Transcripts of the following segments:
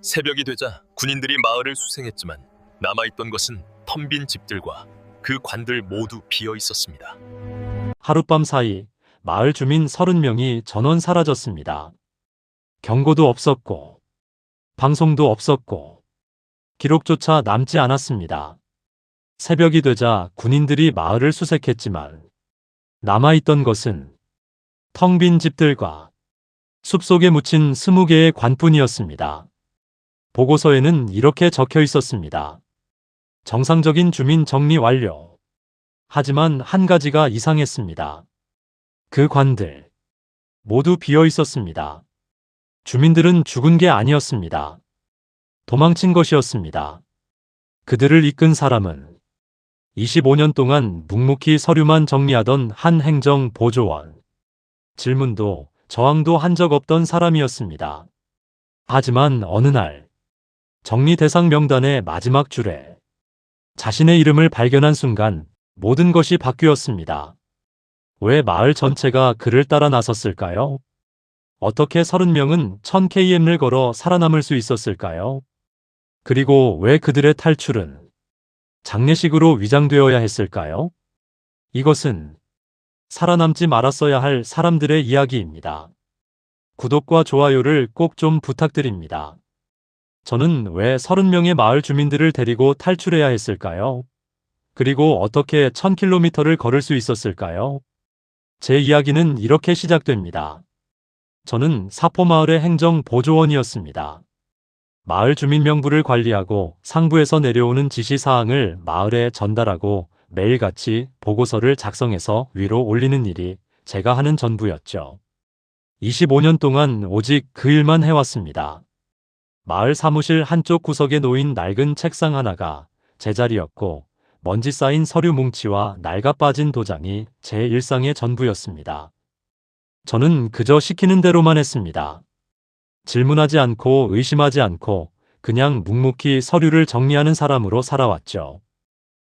새벽이 되자 군인들이 마을을 수색했지만 남아있던 것은 텅 빈 집들과 그 관들 모두 비어 있었습니다. 하룻밤 사이 마을 주민 30명이 전원 사라졌습니다. 경고도 없었고 방송도 없었고 기록조차 남지 않았습니다. 새벽이 되자 군인들이 마을을 수색했지만 남아있던 것은 텅 빈 집들과 숲속에 묻힌 20개의 관뿐이었습니다. 보고서에는 이렇게 적혀 있었습니다. 정상적인 주민 정리 완료. 하지만 한 가지가 이상했습니다. 그 관들 모두 비어 있었습니다. 주민들은 죽은 게 아니었습니다. 도망친 것이었습니다. 그들을 이끈 사람은 25년 동안 묵묵히 서류만 정리하던 한 행정보조원. 질문도 저항도 한 적 없던 사람이었습니다. 하지만 어느 날 정리 대상 명단의 마지막 줄에 자신의 이름을 발견한 순간 모든 것이 바뀌었습니다. 왜 마을 전체가 그를 따라 나섰을까요? 어떻게 30명은 1000km를 걸어 살아남을 수 있었을까요? 그리고 왜 그들의 탈출은 장례식으로 위장되어야 했을까요? 이것은 살아남지 말았어야 할 사람들의 이야기입니다. 구독과 좋아요를 꼭 좀 부탁드립니다. 저는 왜 30명의 마을 주민들을 데리고 탈출해야 했을까요? 그리고 어떻게 1000km를 걸을 수 있었을까요? 제 이야기는 이렇게 시작됩니다. 저는 사포마을의 행정보조원이었습니다. 마을 주민 명부를 관리하고 상부에서 내려오는 지시사항을 마을에 전달하고 매일같이 보고서를 작성해서 위로 올리는 일이 제가 하는 전부였죠. 25년 동안 오직 그 일만 해왔습니다. 마을 사무실 한쪽 구석에 놓인 낡은 책상 하나가 제 자리였고 먼지 쌓인 서류 뭉치와 낡아 빠진 도장이 제 일상의 전부였습니다. 저는 그저 시키는 대로만 했습니다. 질문하지 않고 의심하지 않고 그냥 묵묵히 서류를 정리하는 사람으로 살아왔죠.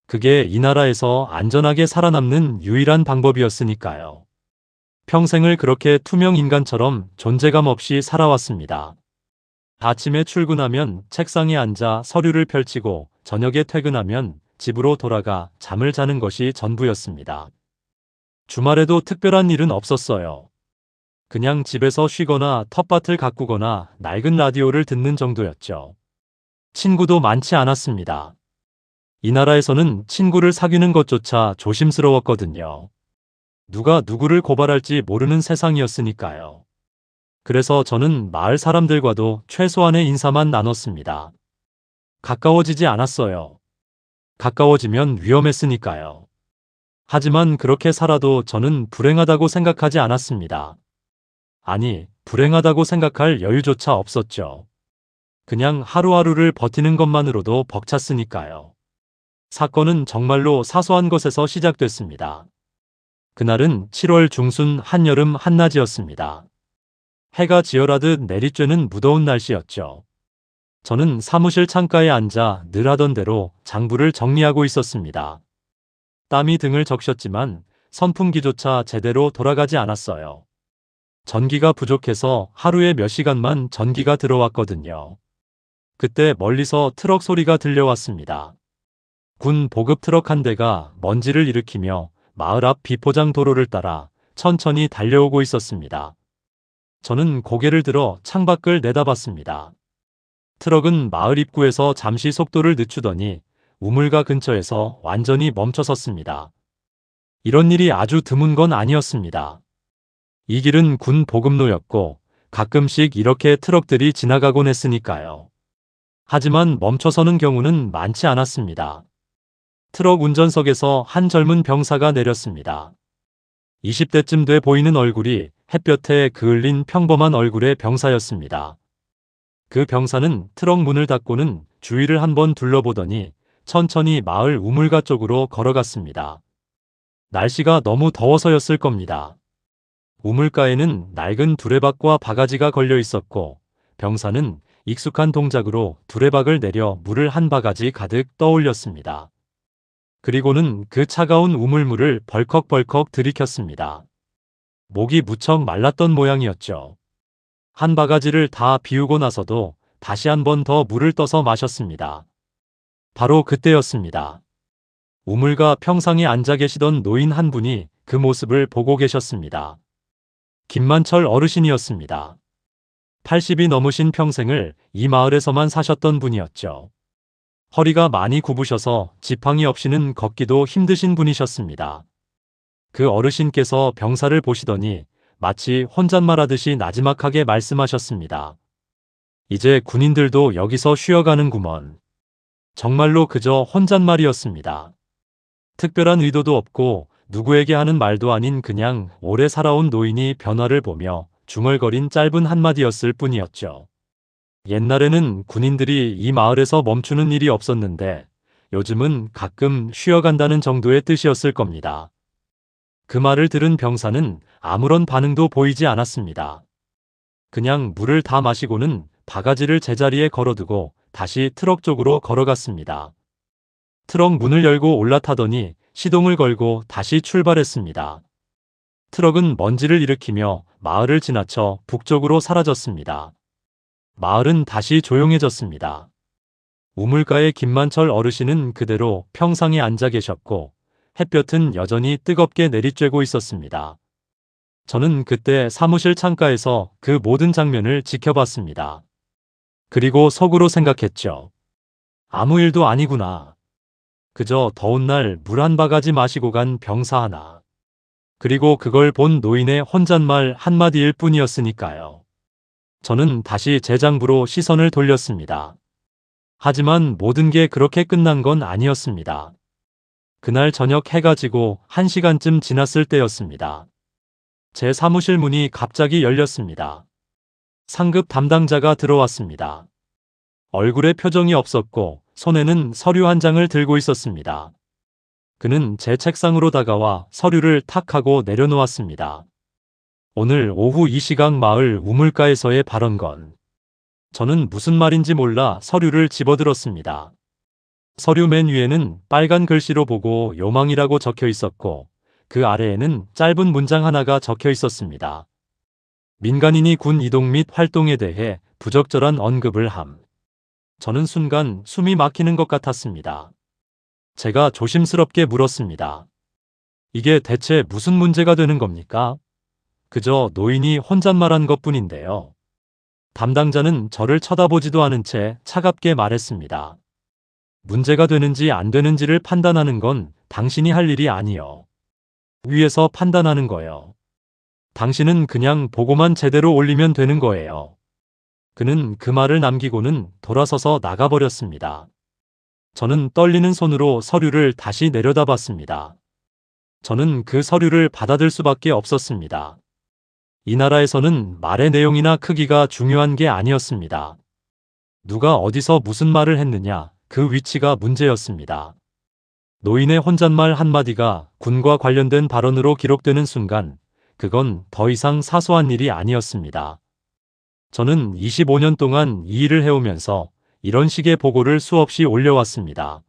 그게 이 나라에서 안전하게 살아남는 유일한 방법이었으니까요. 평생을 그렇게 투명 인간처럼 존재감 없이 살아왔습니다. 아침에 출근하면 책상에 앉아 서류를 펼치고 저녁에 퇴근하면 집으로 돌아가 잠을 자는 것이 전부였습니다. 주말에도 특별한 일은 없었어요. 그냥 집에서 쉬거나 텃밭을 가꾸거나 낡은 라디오를 듣는 정도였죠. 친구도 많지 않았습니다. 이 나라에서는 친구를 사귀는 것조차 조심스러웠거든요. 누가 누구를 고발할지 모르는 세상이었으니까요. 그래서 저는 마을 사람들과도 최소한의 인사만 나눴습니다. 가까워지지 않았어요. 가까워지면 위험했으니까요. 하지만 그렇게 살아도 저는 불행하다고 생각하지 않았습니다. 아니, 불행하다고 생각할 여유조차 없었죠. 그냥 하루하루를 버티는 것만으로도 벅찼으니까요. 사건은 정말로 사소한 것에서 시작됐습니다. 그날은 7월 중순 한여름 한낮이었습니다. 해가 지어라듯 내리쬐는 무더운 날씨였죠. 저는 사무실 창가에 앉아 늘 하던 대로 장부를 정리하고 있었습니다. 땀이 등을 적셨지만 선풍기조차 제대로 돌아가지 않았어요. 전기가 부족해서 하루에 몇 시간만 전기가 들어왔거든요. 그때 멀리서 트럭 소리가 들려왔습니다. 군 보급 트럭 한 대가 먼지를 일으키며 마을 앞 비포장 도로를 따라 천천히 달려오고 있었습니다. 저는 고개를 들어 창밖을 내다봤습니다. 트럭은 마을 입구에서 잠시 속도를 늦추더니 우물가 근처에서 완전히 멈춰섰습니다. 이런 일이 아주 드문 건 아니었습니다. 이 길은 군 보급로였고 가끔씩 이렇게 트럭들이 지나가곤 했으니까요. 하지만 멈춰서는 경우는 많지 않았습니다. 트럭 운전석에서 한 젊은 병사가 내렸습니다. 20대쯤 돼 보이는 얼굴이 햇볕에 그을린 평범한 얼굴의 병사였습니다. 그 병사는 트럭 문을 닫고는 주위를 한번 둘러보더니 천천히 마을 우물가 쪽으로 걸어갔습니다. 날씨가 너무 더워서였을 겁니다. 우물가에는 낡은 두레박과 바가지가 걸려 있었고 병사는 익숙한 동작으로 두레박을 내려 물을 한 바가지 가득 떠올렸습니다. 그리고는 그 차가운 우물물을 벌컥벌컥 들이켰습니다. 목이 무척 말랐던 모양이었죠. 한 바가지를 다 비우고 나서도 다시 한 번 더 물을 떠서 마셨습니다. 바로 그때였습니다. 우물가 평상에 앉아 계시던 노인 한 분이 그 모습을 보고 계셨습니다. 김만철 어르신이었습니다. 80이 넘으신 평생을 이 마을에서만 사셨던 분이었죠. 허리가 많이 굽으셔서 지팡이 없이는 걷기도 힘드신 분이셨습니다. 그 어르신께서 병사를 보시더니 마치 혼잣말하듯이 나지막하게 말씀하셨습니다. 이제 군인들도 여기서 쉬어가는구먼. 정말로 그저 혼잣말이었습니다. 특별한 의도도 없고 누구에게 하는 말도 아닌 그냥 오래 살아온 노인이 변화를 보며 중얼거린 짧은 한마디였을 뿐이었죠. 옛날에는 군인들이 이 마을에서 멈추는 일이 없었는데 요즘은 가끔 쉬어간다는 정도의 뜻이었을 겁니다. 그 말을 들은 병사는 아무런 반응도 보이지 않았습니다. 그냥 물을 다 마시고는 바가지를 제자리에 걸어두고 다시 트럭 쪽으로 걸어갔습니다. 트럭 문을 열고 올라타더니 시동을 걸고 다시 출발했습니다. 트럭은 먼지를 일으키며 마을을 지나쳐 북쪽으로 사라졌습니다. 마을은 다시 조용해졌습니다. 우물가의 김만철 어르신은 그대로 평상에 앉아 계셨고 햇볕은 여전히 뜨겁게 내리쬐고 있었습니다. 저는 그때 사무실 창가에서 그 모든 장면을 지켜봤습니다. 그리고 속으로 생각했죠. 아무 일도 아니구나. 그저 더운 날 물 한 바가지 마시고 간 병사 하나. 그리고 그걸 본 노인의 혼잣말 한마디일 뿐이었으니까요. 저는 다시 제 장부로 시선을 돌렸습니다. 하지만 모든 게 그렇게 끝난 건 아니었습니다. 그날 저녁 해가 지고 1시간쯤 지났을 때였습니다. 제 사무실 문이 갑자기 열렸습니다. 상급 담당자가 들어왔습니다. 얼굴에 표정이 없었고 손에는 서류 한 장을 들고 있었습니다. 그는 제 책상으로 다가와 서류를 탁 하고 내려놓았습니다. 오늘 오후 이 시각 마을 우물가에서의 발언건. 저는 무슨 말인지 몰라 서류를 집어들었습니다. 서류 맨 위에는 빨간 글씨로 보고 요망이라고 적혀 있었고 그 아래에는 짧은 문장 하나가 적혀 있었습니다. 민간인이 군 이동 및 활동에 대해 부적절한 언급을 함. 저는 순간 숨이 막히는 것 같았습니다. 제가 조심스럽게 물었습니다. 이게 대체 무슨 문제가 되는 겁니까? 그저 노인이 혼잣말한 것뿐인데요. 담당자는 저를 쳐다보지도 않은 채 차갑게 말했습니다. 문제가 되는지 안 되는지를 판단하는 건 당신이 할 일이 아니요. 위에서 판단하는 거요. 당신은 그냥 보고만 제대로 올리면 되는 거예요. 그는 그 말을 남기고는 돌아서서 나가버렸습니다. 저는 떨리는 손으로 서류를 다시 내려다봤습니다. 저는 그 서류를 받아들 수밖에 없었습니다. 이 나라에서는 말의 내용이나 크기가 중요한 게 아니었습니다. 누가 어디서 무슨 말을 했느냐, 그 위치가 문제였습니다. 노인의 혼잣말 한마디가 군과 관련된 발언으로 기록되는 순간, 그건 더 이상 사소한 일이 아니었습니다. 저는 25년 동안 이 일을 해오면서 이런 식의 보고를 수없이 올려왔습니다.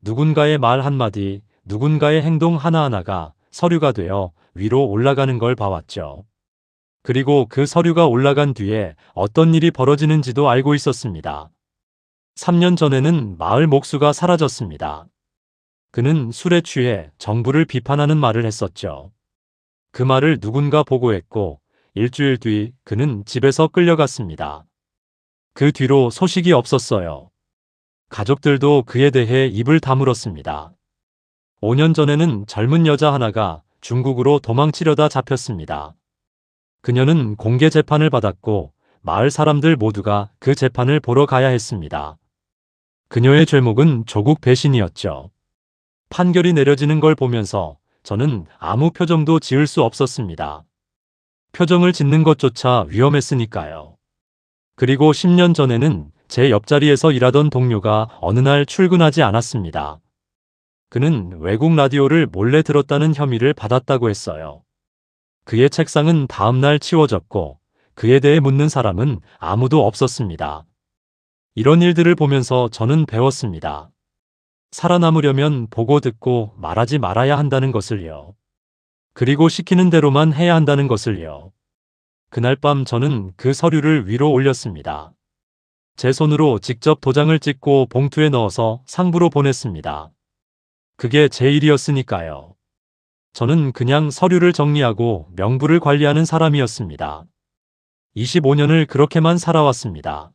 누군가의 말 한마디, 누군가의 행동 하나하나가 서류가 되어 위로 올라가는 걸 봐왔죠. 그리고 그 서류가 올라간 뒤에 어떤 일이 벌어지는지도 알고 있었습니다. 3년 전에는 마을 목수가 사라졌습니다. 그는 술에 취해 정부를 비판하는 말을 했었죠. 그 말을 누군가 보고했고 일주일 뒤 그는 집에서 끌려갔습니다. 그 뒤로 소식이 없었어요. 가족들도 그에 대해 입을 다물었습니다. 5년 전에는 젊은 여자 하나가 중국으로 도망치려다 잡혔습니다. 그녀는 공개 재판을 받았고 마을 사람들 모두가 그 재판을 보러 가야 했습니다. 그녀의 죄목은 조국 배신이었죠. 판결이 내려지는 걸 보면서 저는 아무 표정도 지을 수 없었습니다. 표정을 짓는 것조차 위험했으니까요. 그리고 10년 전에는 제 옆자리에서 일하던 동료가 어느 날 출근하지 않았습니다. 그는 외국 라디오를 몰래 들었다는 혐의를 받았다고 했어요. 그의 책상은 다음날 치워졌고 그에 대해 묻는 사람은 아무도 없었습니다. 이런 일들을 보면서 저는 배웠습니다. 살아남으려면 보고 듣고 말하지 말아야 한다는 것을요. 그리고 시키는 대로만 해야 한다는 것을요. 그날 밤 저는 그 서류를 위로 올렸습니다. 제 손으로 직접 도장을 찍고 봉투에 넣어서 상부로 보냈습니다. 그게 제 일이었으니까요. 저는 그냥 서류를 정리하고 명부를 관리하는 사람이었습니다. 25년을 그렇게만 살아왔습니다.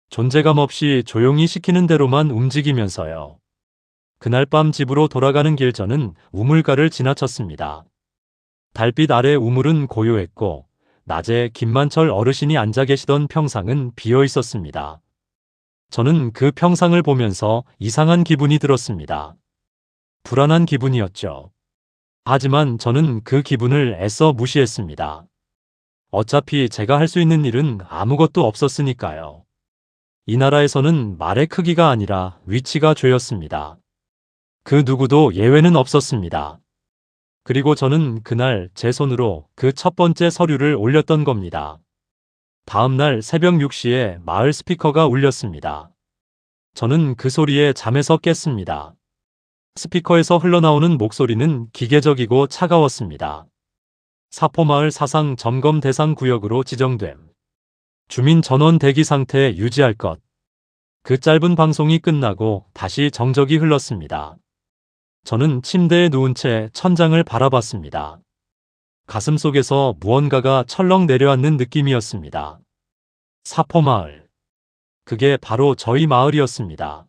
존재감 없이 조용히 시키는 대로만 움직이면서요. 그날 밤 집으로 돌아가는 길 저는 우물가를 지나쳤습니다. 달빛 아래 우물은 고요했고 낮에 김만철 어르신이 앉아 계시던 평상은 비어 있었습니다. 저는 그 평상을 보면서 이상한 기분이 들었습니다. 불안한 기분이었죠. 하지만 저는 그 기분을 애써 무시했습니다. 어차피 제가 할 수 있는 일은 아무것도 없었으니까요. 이 나라에서는 말의 크기가 아니라 위치가 죄였습니다. 그 누구도 예외는 없었습니다. 그리고 저는 그날 제 손으로 그 첫 번째 서류를 올렸던 겁니다. 다음 날 새벽 6시에 마을 스피커가 울렸습니다. 저는 그 소리에 잠에서 깼습니다. 스피커에서 흘러나오는 목소리는 기계적이고 차가웠습니다. 사포마을 사상 점검 대상 구역으로 지정됨. 주민 전원 대기 상태 유지할 것. 그 짧은 방송이 끝나고 다시 정적이 흘렀습니다. 저는 침대에 누운 채 천장을 바라봤습니다. 가슴 속에서 무언가가 철렁 내려앉는 느낌이었습니다. 사포마을. 그게 바로 저희 마을이었습니다.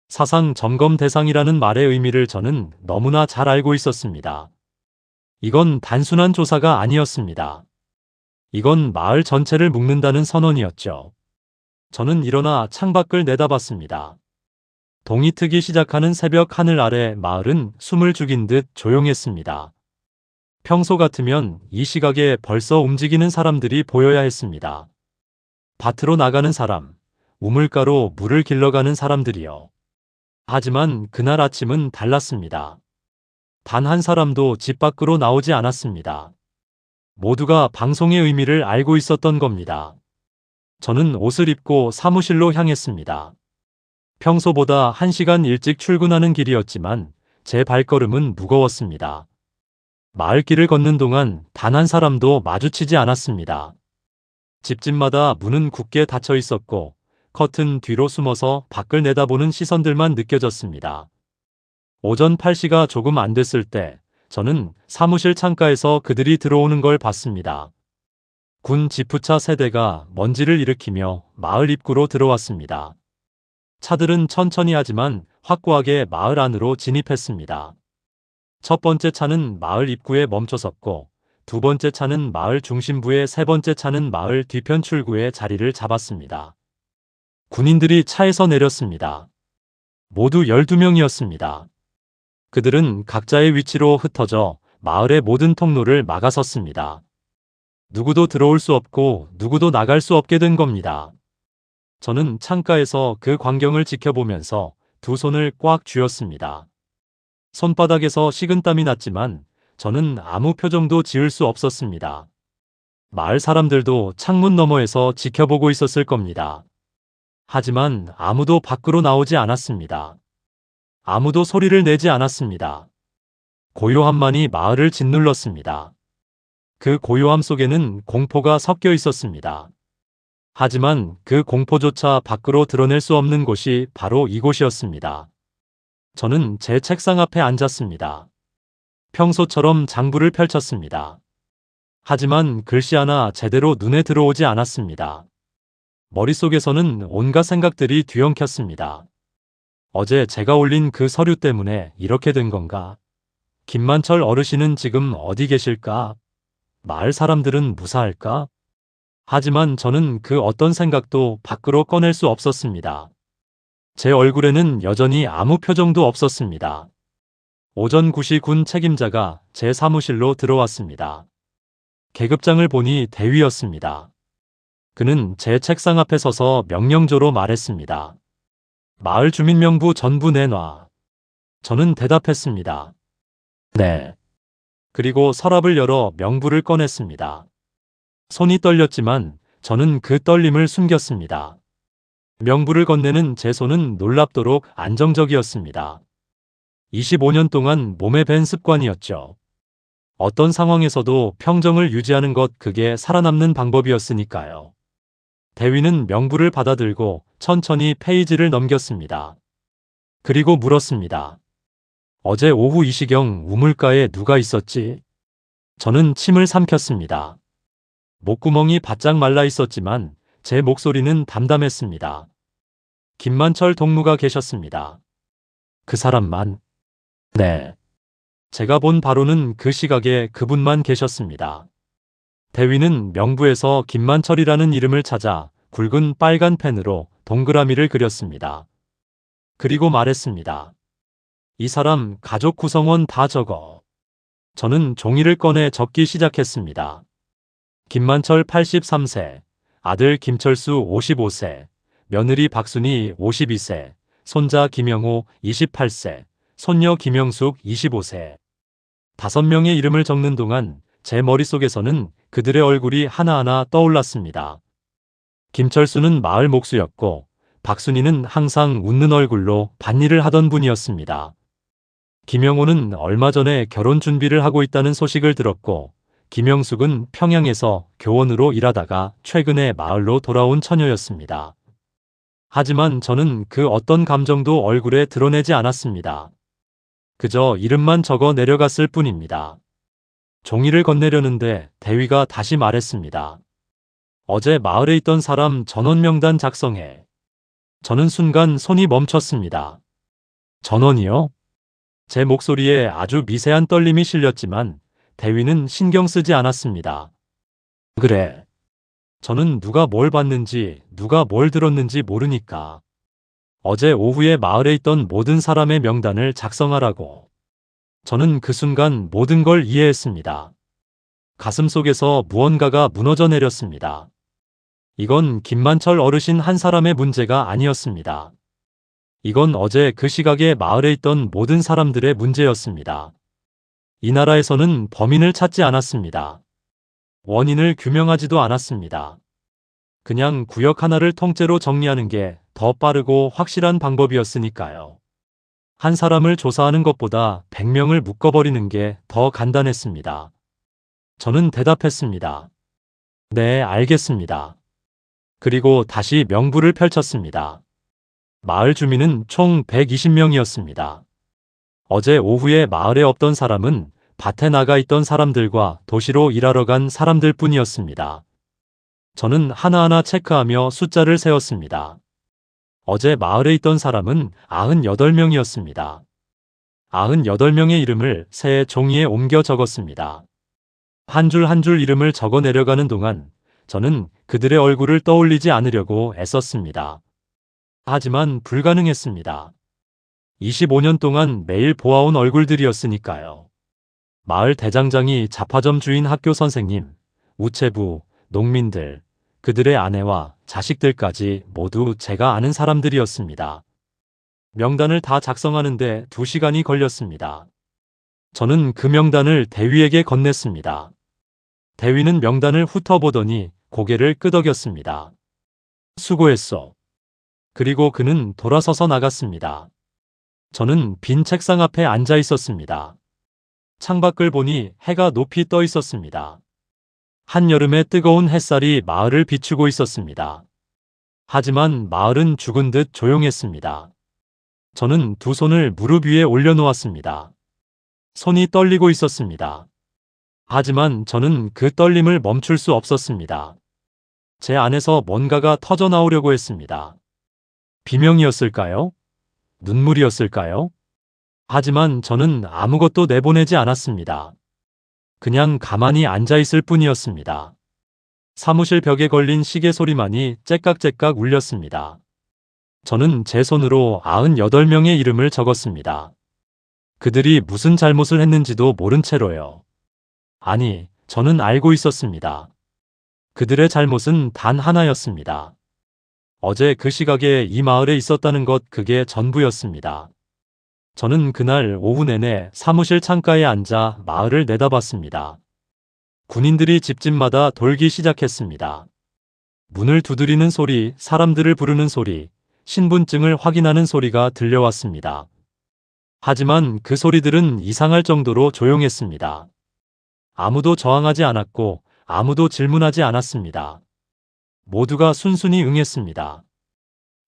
사상 점검 대상이라는 말의 의미를 저는 너무나 잘 알고 있었습니다. 이건 단순한 조사가 아니었습니다. 이건 마을 전체를 묶는다는 선언이었죠. 저는 일어나 창밖을 내다봤습니다. 동이 트기 시작하는 새벽 하늘 아래 마을은 숨을 죽인 듯 조용했습니다. 평소 같으면 이 시각에 벌써 움직이는 사람들이 보여야 했습니다. 밭으로 나가는 사람, 우물가로 물을 길러가는 사람들이요. 하지만 그날 아침은 달랐습니다. 단 한 사람도 집 밖으로 나오지 않았습니다. 모두가 방송의 의미를 알고 있었던 겁니다. 저는 옷을 입고 사무실로 향했습니다. 평소보다 1시간 일찍 출근하는 길이었지만 제 발걸음은 무거웠습니다. 마을길을 걷는 동안 단 한 사람도 마주치지 않았습니다. 집집마다 문은 굳게 닫혀 있었고 커튼 뒤로 숨어서 밖을 내다보는 시선들만 느껴졌습니다. 오전 8시가 조금 안 됐을 때 저는 사무실 창가에서 그들이 들어오는 걸 봤습니다. 군 지프차 세대가 먼지를 일으키며 마을 입구로 들어왔습니다. 차들은 천천히 하지만 확고하게 마을 안으로 진입했습니다. 첫 번째 차는 마을 입구에 멈춰섰고 두 번째 차는 마을 중심부에 세 번째 차는 마을 뒤편 출구에 자리를 잡았습니다. 군인들이 차에서 내렸습니다. 모두 12명이었습니다. 그들은 각자의 위치로 흩어져 마을의 모든 통로를 막아섰습니다. 누구도 들어올 수 없고 누구도 나갈 수 없게 된 겁니다. 저는 창가에서 그 광경을 지켜보면서 두 손을 꽉 쥐었습니다. 손바닥에서 식은땀이 났지만 저는 아무 표정도 지을 수 없었습니다. 마을 사람들도 창문 너머에서 지켜보고 있었을 겁니다. 하지만 아무도 밖으로 나오지 않았습니다. 아무도 소리를 내지 않았습니다. 고요함만이 마을을 짓눌렀습니다. 그 고요함 속에는 공포가 섞여 있었습니다. 하지만 그 공포조차 밖으로 드러낼 수 없는 곳이 바로 이곳이었습니다. 저는 제 책상 앞에 앉았습니다. 평소처럼 장부를 펼쳤습니다. 하지만 글씨 하나 제대로 눈에 들어오지 않았습니다. 머릿속에서는 온갖 생각들이 뒤엉켰습니다. 어제 제가 올린 그 서류 때문에 이렇게 된 건가? 김만철 어르신은 지금 어디 계실까? 마을 사람들은 무사할까? 하지만 저는 그 어떤 생각도 밖으로 꺼낼 수 없었습니다. 제 얼굴에는 여전히 아무 표정도 없었습니다. 오전 9시 군 책임자가 제 사무실로 들어왔습니다. 계급장을 보니 대위였습니다. 그는 제 책상 앞에 서서 명령조로 말했습니다. 마을 주민명부 전부 내놔. 저는 대답했습니다. 네. 그리고 서랍을 열어 명부를 꺼냈습니다. 손이 떨렸지만 저는 그 떨림을 숨겼습니다. 명부를 건네는 제 손은 놀랍도록 안정적이었습니다. 25년 동안 몸에 밴 습관이었죠. 어떤 상황에서도 평정을 유지하는 것, 그게 살아남는 방법이었으니까요. 대위는 명부를 받아들고 천천히 페이지를 넘겼습니다. 그리고 물었습니다. 어제 오후 이 시경 우물가에 누가 있었지? 저는 침을 삼켰습니다. 목구멍이 바짝 말라 있었지만 제 목소리는 담담했습니다. 김만철 동무가 계셨습니다. 그 사람만? 네. 제가 본 바로는 그 시각에 그분만 계셨습니다. 대위는 명부에서 김만철이라는 이름을 찾아 굵은 빨간 펜으로 동그라미를 그렸습니다. 그리고 말했습니다. 이 사람 가족 구성원 다 적어. 저는 종이를 꺼내 적기 시작했습니다. 김만철 83세, 아들 김철수 55세, 며느리 박순희 52세, 손자 김영호 28세, 손녀 김영숙 25세. 5명의 이름을 적는 동안 제 머릿속에서는 그들의 얼굴이 하나하나 떠올랐습니다. 김철수는 마을 목수였고 박순희는 항상 웃는 얼굴로 밭일을 하던 분이었습니다. 김영호는 얼마 전에 결혼 준비를 하고 있다는 소식을 들었고 김영숙은 평양에서 교원으로 일하다가 최근에 마을로 돌아온 처녀였습니다. 하지만 저는 그 어떤 감정도 얼굴에 드러내지 않았습니다. 그저 이름만 적어 내려갔을 뿐입니다. 종이를 건네려는데 대위가 다시 말했습니다. 어제 마을에 있던 사람 전원 명단 작성해. 저는 순간 손이 멈췄습니다. 전원이요? 제 목소리에 아주 미세한 떨림이 실렸지만 대위는 신경 쓰지 않았습니다. 그래. 저는 누가 뭘 봤는지 누가 뭘 들었는지 모르니까. 어제 오후에 마을에 있던 모든 사람의 명단을 작성하라고. 저는 그 순간 모든 걸 이해했습니다. 가슴속에서 무언가가 무너져 내렸습니다. 이건 김만철 어르신 한 사람의 문제가 아니었습니다. 이건 어제 그 시각에 마을에 있던 모든 사람들의 문제였습니다. 이 나라에서는 범인을 찾지 않았습니다. 원인을 규명하지도 않았습니다. 그냥 구역 하나를 통째로 정리하는 게 더 빠르고 확실한 방법이었으니까요. 한 사람을 조사하는 것보다 100명을 묶어버리는 게 더 간단했습니다. 저는 대답했습니다. 네, 알겠습니다. 그리고 다시 명부를 펼쳤습니다. 마을 주민은 총 120명이었습니다. 어제 오후에 마을에 없던 사람은 밭에 나가 있던 사람들과 도시로 일하러 간 사람들 뿐이었습니다. 저는 하나하나 체크하며 숫자를 세웠습니다. 어제 마을에 있던 사람은 98명이었습니다. 98명의 이름을 새 종이에 옮겨 적었습니다. 한 줄 한 줄 이름을 적어 내려가는 동안 저는 그들의 얼굴을 떠올리지 않으려고 애썼습니다. 하지만 불가능했습니다. 25년 동안 매일 보아온 얼굴들이었으니까요. 마을 대장장이 잡화점 주인 학교 선생님, 우체부, 농민들, 그들의 아내와 자식들까지 모두 제가 아는 사람들이었습니다. 명단을 다 작성하는데 2시간이 걸렸습니다. 저는 그 명단을 대위에게 건넸습니다. 대위는 명단을 훑어보더니 고개를 끄덕였습니다. 수고했어. 그리고 그는 돌아서서 나갔습니다. 저는 빈 책상 앞에 앉아 있었습니다. 창밖을 보니 해가 높이 떠 있었습니다. 한여름의 뜨거운 햇살이 마을을 비추고 있었습니다. 하지만 마을은 죽은 듯 조용했습니다. 저는 두 손을 무릎 위에 올려놓았습니다. 손이 떨리고 있었습니다. 하지만 저는 그 떨림을 멈출 수 없었습니다. 제 안에서 뭔가가 터져 나오려고 했습니다. 비명이었을까요? 눈물이었을까요? 하지만 저는 아무것도 내보내지 않았습니다. 그냥 가만히 앉아 있을 뿐이었습니다. 사무실 벽에 걸린 시계 소리만이 째깍째깍 울렸습니다. 저는 제 손으로 98명의 이름을 적었습니다. 그들이 무슨 잘못을 했는지도 모른 채로요. 아니, 저는 알고 있었습니다. 그들의 잘못은 단 하나였습니다. 어제 그 시각에 이 마을에 있었다는 것, 그게 전부였습니다. 저는 그날 오후 내내 사무실 창가에 앉아 마을을 내다봤습니다. 군인들이 집집마다 돌기 시작했습니다. 문을 두드리는 소리, 사람들을 부르는 소리, 신분증을 확인하는 소리가 들려왔습니다. 하지만 그 소리들은 이상할 정도로 조용했습니다. 아무도 저항하지 않았고 아무도 질문하지 않았습니다. 모두가 순순히 응했습니다.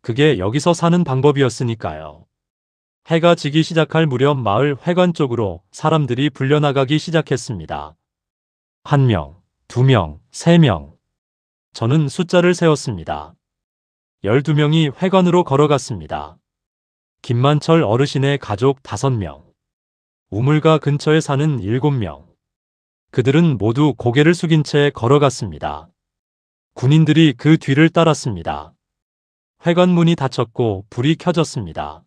그게 여기서 사는 방법이었으니까요. 해가 지기 시작할 무렵 마을 회관 쪽으로 사람들이 불려나가기 시작했습니다. 1명, 2명, 3명. 저는 숫자를 세웠습니다. 12명이 회관으로 걸어갔습니다. 김만철 어르신의 가족 5명. 우물가 근처에 사는 7명. 그들은 모두 고개를 숙인 채 걸어갔습니다. 군인들이 그 뒤를 따랐습니다. 회관 문이 닫혔고 불이 켜졌습니다.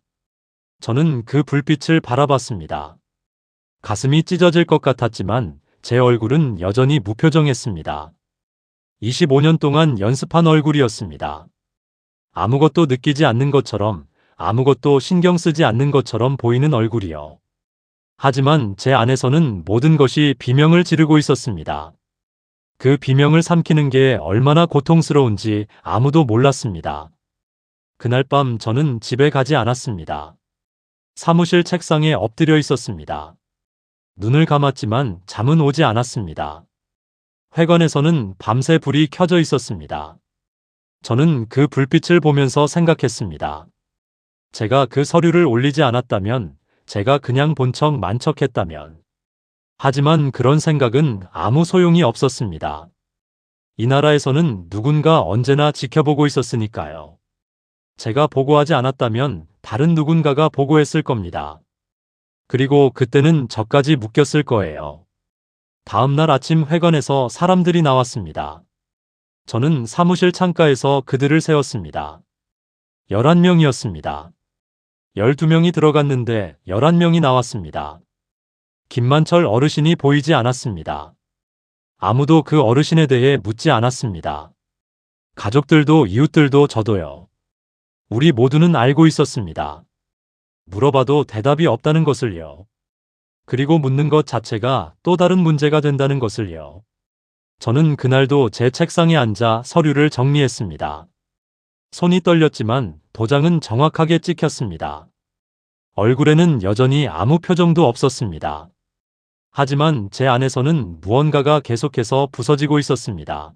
저는 그 불빛을 바라봤습니다. 가슴이 찢어질 것 같았지만 제 얼굴은 여전히 무표정했습니다. 25년 동안 연습한 얼굴이었습니다. 아무것도 느끼지 않는 것처럼, 아무것도 신경 쓰지 않는 것처럼 보이는 얼굴이요. 하지만 제 안에서는 모든 것이 비명을 지르고 있었습니다. 그 비명을 삼키는 게 얼마나 고통스러운지 아무도 몰랐습니다. 그날 밤 저는 집에 가지 않았습니다. 사무실 책상에 엎드려 있었습니다. 눈을 감았지만 잠은 오지 않았습니다. 회관에서는 밤새 불이 켜져 있었습니다. 저는 그 불빛을 보면서 생각했습니다. 제가 그 서류를 올리지 않았다면, 제가 그냥 본 척 만척했다면. 하지만 그런 생각은 아무 소용이 없었습니다. 이 나라에서는 누군가 언제나 지켜보고 있었으니까요. 제가 보고하지 않았다면 다른 누군가가 보고했을 겁니다. 그리고 그때는 저까지 묶였을 거예요. 다음 날 아침 회관에서 사람들이 나왔습니다. 저는 사무실 창가에서 그들을 세웠습니다. 11명이었습니다. 12명이 들어갔는데 11명이 나왔습니다. 김만철 어르신이 보이지 않았습니다. 아무도 그 어르신에 대해 묻지 않았습니다. 가족들도 이웃들도 저도요. 우리 모두는 알고 있었습니다. 물어봐도 대답이 없다는 것을요. 그리고 묻는 것 자체가 또 다른 문제가 된다는 것을요. 저는 그날도 제 책상에 앉아 서류를 정리했습니다. 손이 떨렸지만 도장은 정확하게 찍혔습니다. 얼굴에는 여전히 아무 표정도 없었습니다. 하지만 제 안에서는 무언가가 계속해서 부서지고 있었습니다.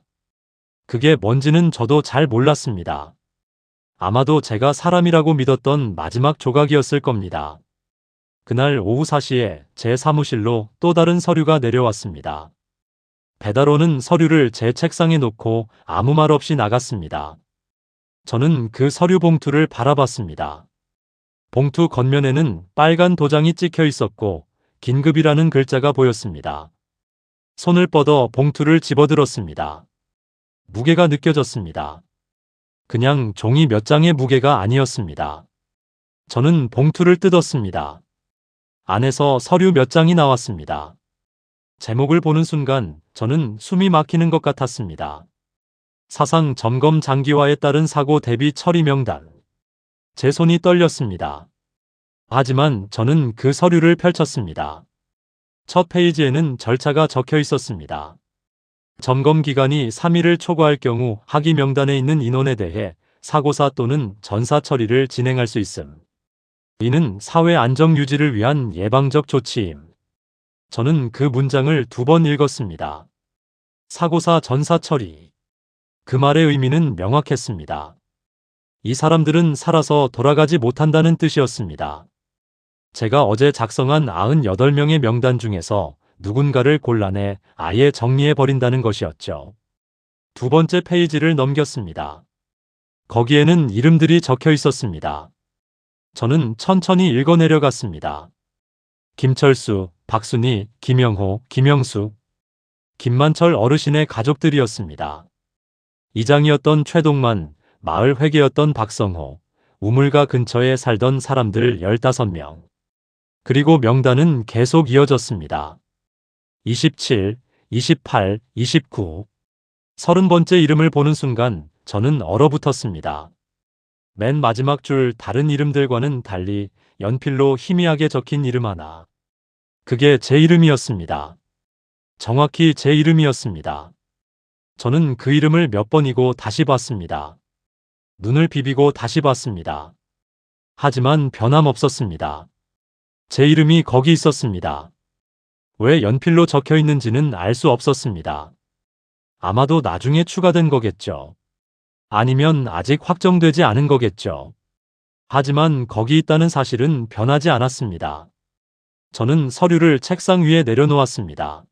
그게 뭔지는 저도 잘 몰랐습니다. 아마도 제가 사람이라고 믿었던 마지막 조각이었을 겁니다. 그날 오후 4시에 제 사무실로 또 다른 서류가 내려왔습니다. 배달원은 서류를 제 책상에 놓고 아무 말 없이 나갔습니다. 저는 그 서류 봉투를 바라봤습니다. 봉투 겉면에는 빨간 도장이 찍혀 있었고 긴급이라는 글자가 보였습니다. 손을 뻗어 봉투를 집어들었습니다. 무게가 느껴졌습니다. 그냥 종이 몇 장의 무게가 아니었습니다. 저는 봉투를 뜯었습니다. 안에서 서류 몇 장이 나왔습니다. 제목을 보는 순간 저는 숨이 막히는 것 같았습니다. 사상 점검 장기화에 따른 사고 대비 처리 명단. 제 손이 떨렸습니다. 하지만 저는 그 서류를 펼쳤습니다. 첫 페이지에는 절차가 적혀 있었습니다. 점검 기간이 3일을 초과할 경우 하기 명단에 있는 인원에 대해 사고사 또는 전사 처리를 진행할 수 있음. 이는 사회 안정 유지를 위한 예방적 조치임. 저는 그 문장을 2번 읽었습니다. 사고사 전사 처리. 그 말의 의미는 명확했습니다. 이 사람들은 살아서 돌아가지 못한다는 뜻이었습니다. 제가 어제 작성한 98명의 명단 중에서 누군가를 골라내 아예 정리해버린다는 것이었죠. 2번째 페이지를 넘겼습니다. 거기에는 이름들이 적혀 있었습니다. 저는 천천히 읽어내려갔습니다. 김철수, 박순희, 김영호, 김영수, 김만철 어르신의 가족들이었습니다. 이장이었던 최동만, 마을 회계였던 박성호, 우물가 근처에 살던 사람들 15명. 그리고 명단은 계속 이어졌습니다. 27, 28, 29. 30번째 이름을 보는 순간 저는 얼어붙었습니다. 맨 마지막 줄 다른 이름들과는 달리 연필로 희미하게 적힌 이름 하나. 그게 제 이름이었습니다. 정확히 제 이름이었습니다. 저는 그 이름을 몇 번이고 다시 봤습니다. 눈을 비비고 다시 봤습니다. 하지만 변함없었습니다. 제 이름이 거기 있었습니다. 왜 연필로 적혀 있는지는 알 수 없었습니다. 아마도 나중에 추가된 거겠죠. 아니면 아직 확정되지 않은 거겠죠. 하지만 거기 있다는 사실은 변하지 않았습니다. 저는 서류를 책상 위에 내려놓았습니다.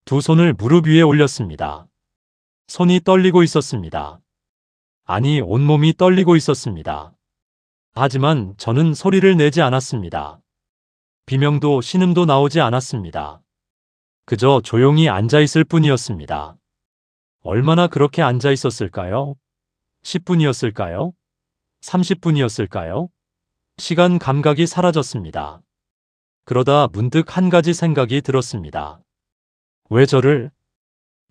두 손을 무릎 위에 올렸습니다. 손이 떨리고 있었습니다. 아니, 온몸이 떨리고 있었습니다. 하지만 저는 소리를 내지 않았습니다. 비명도 신음도 나오지 않았습니다. 그저 조용히 앉아 있을 뿐이었습니다. 얼마나 그렇게 앉아 있었을까요? 10분이었을까요? 30분이었을까요? 시간 감각이 사라졌습니다. 그러다 문득 한 가지 생각이 들었습니다. 왜 저를?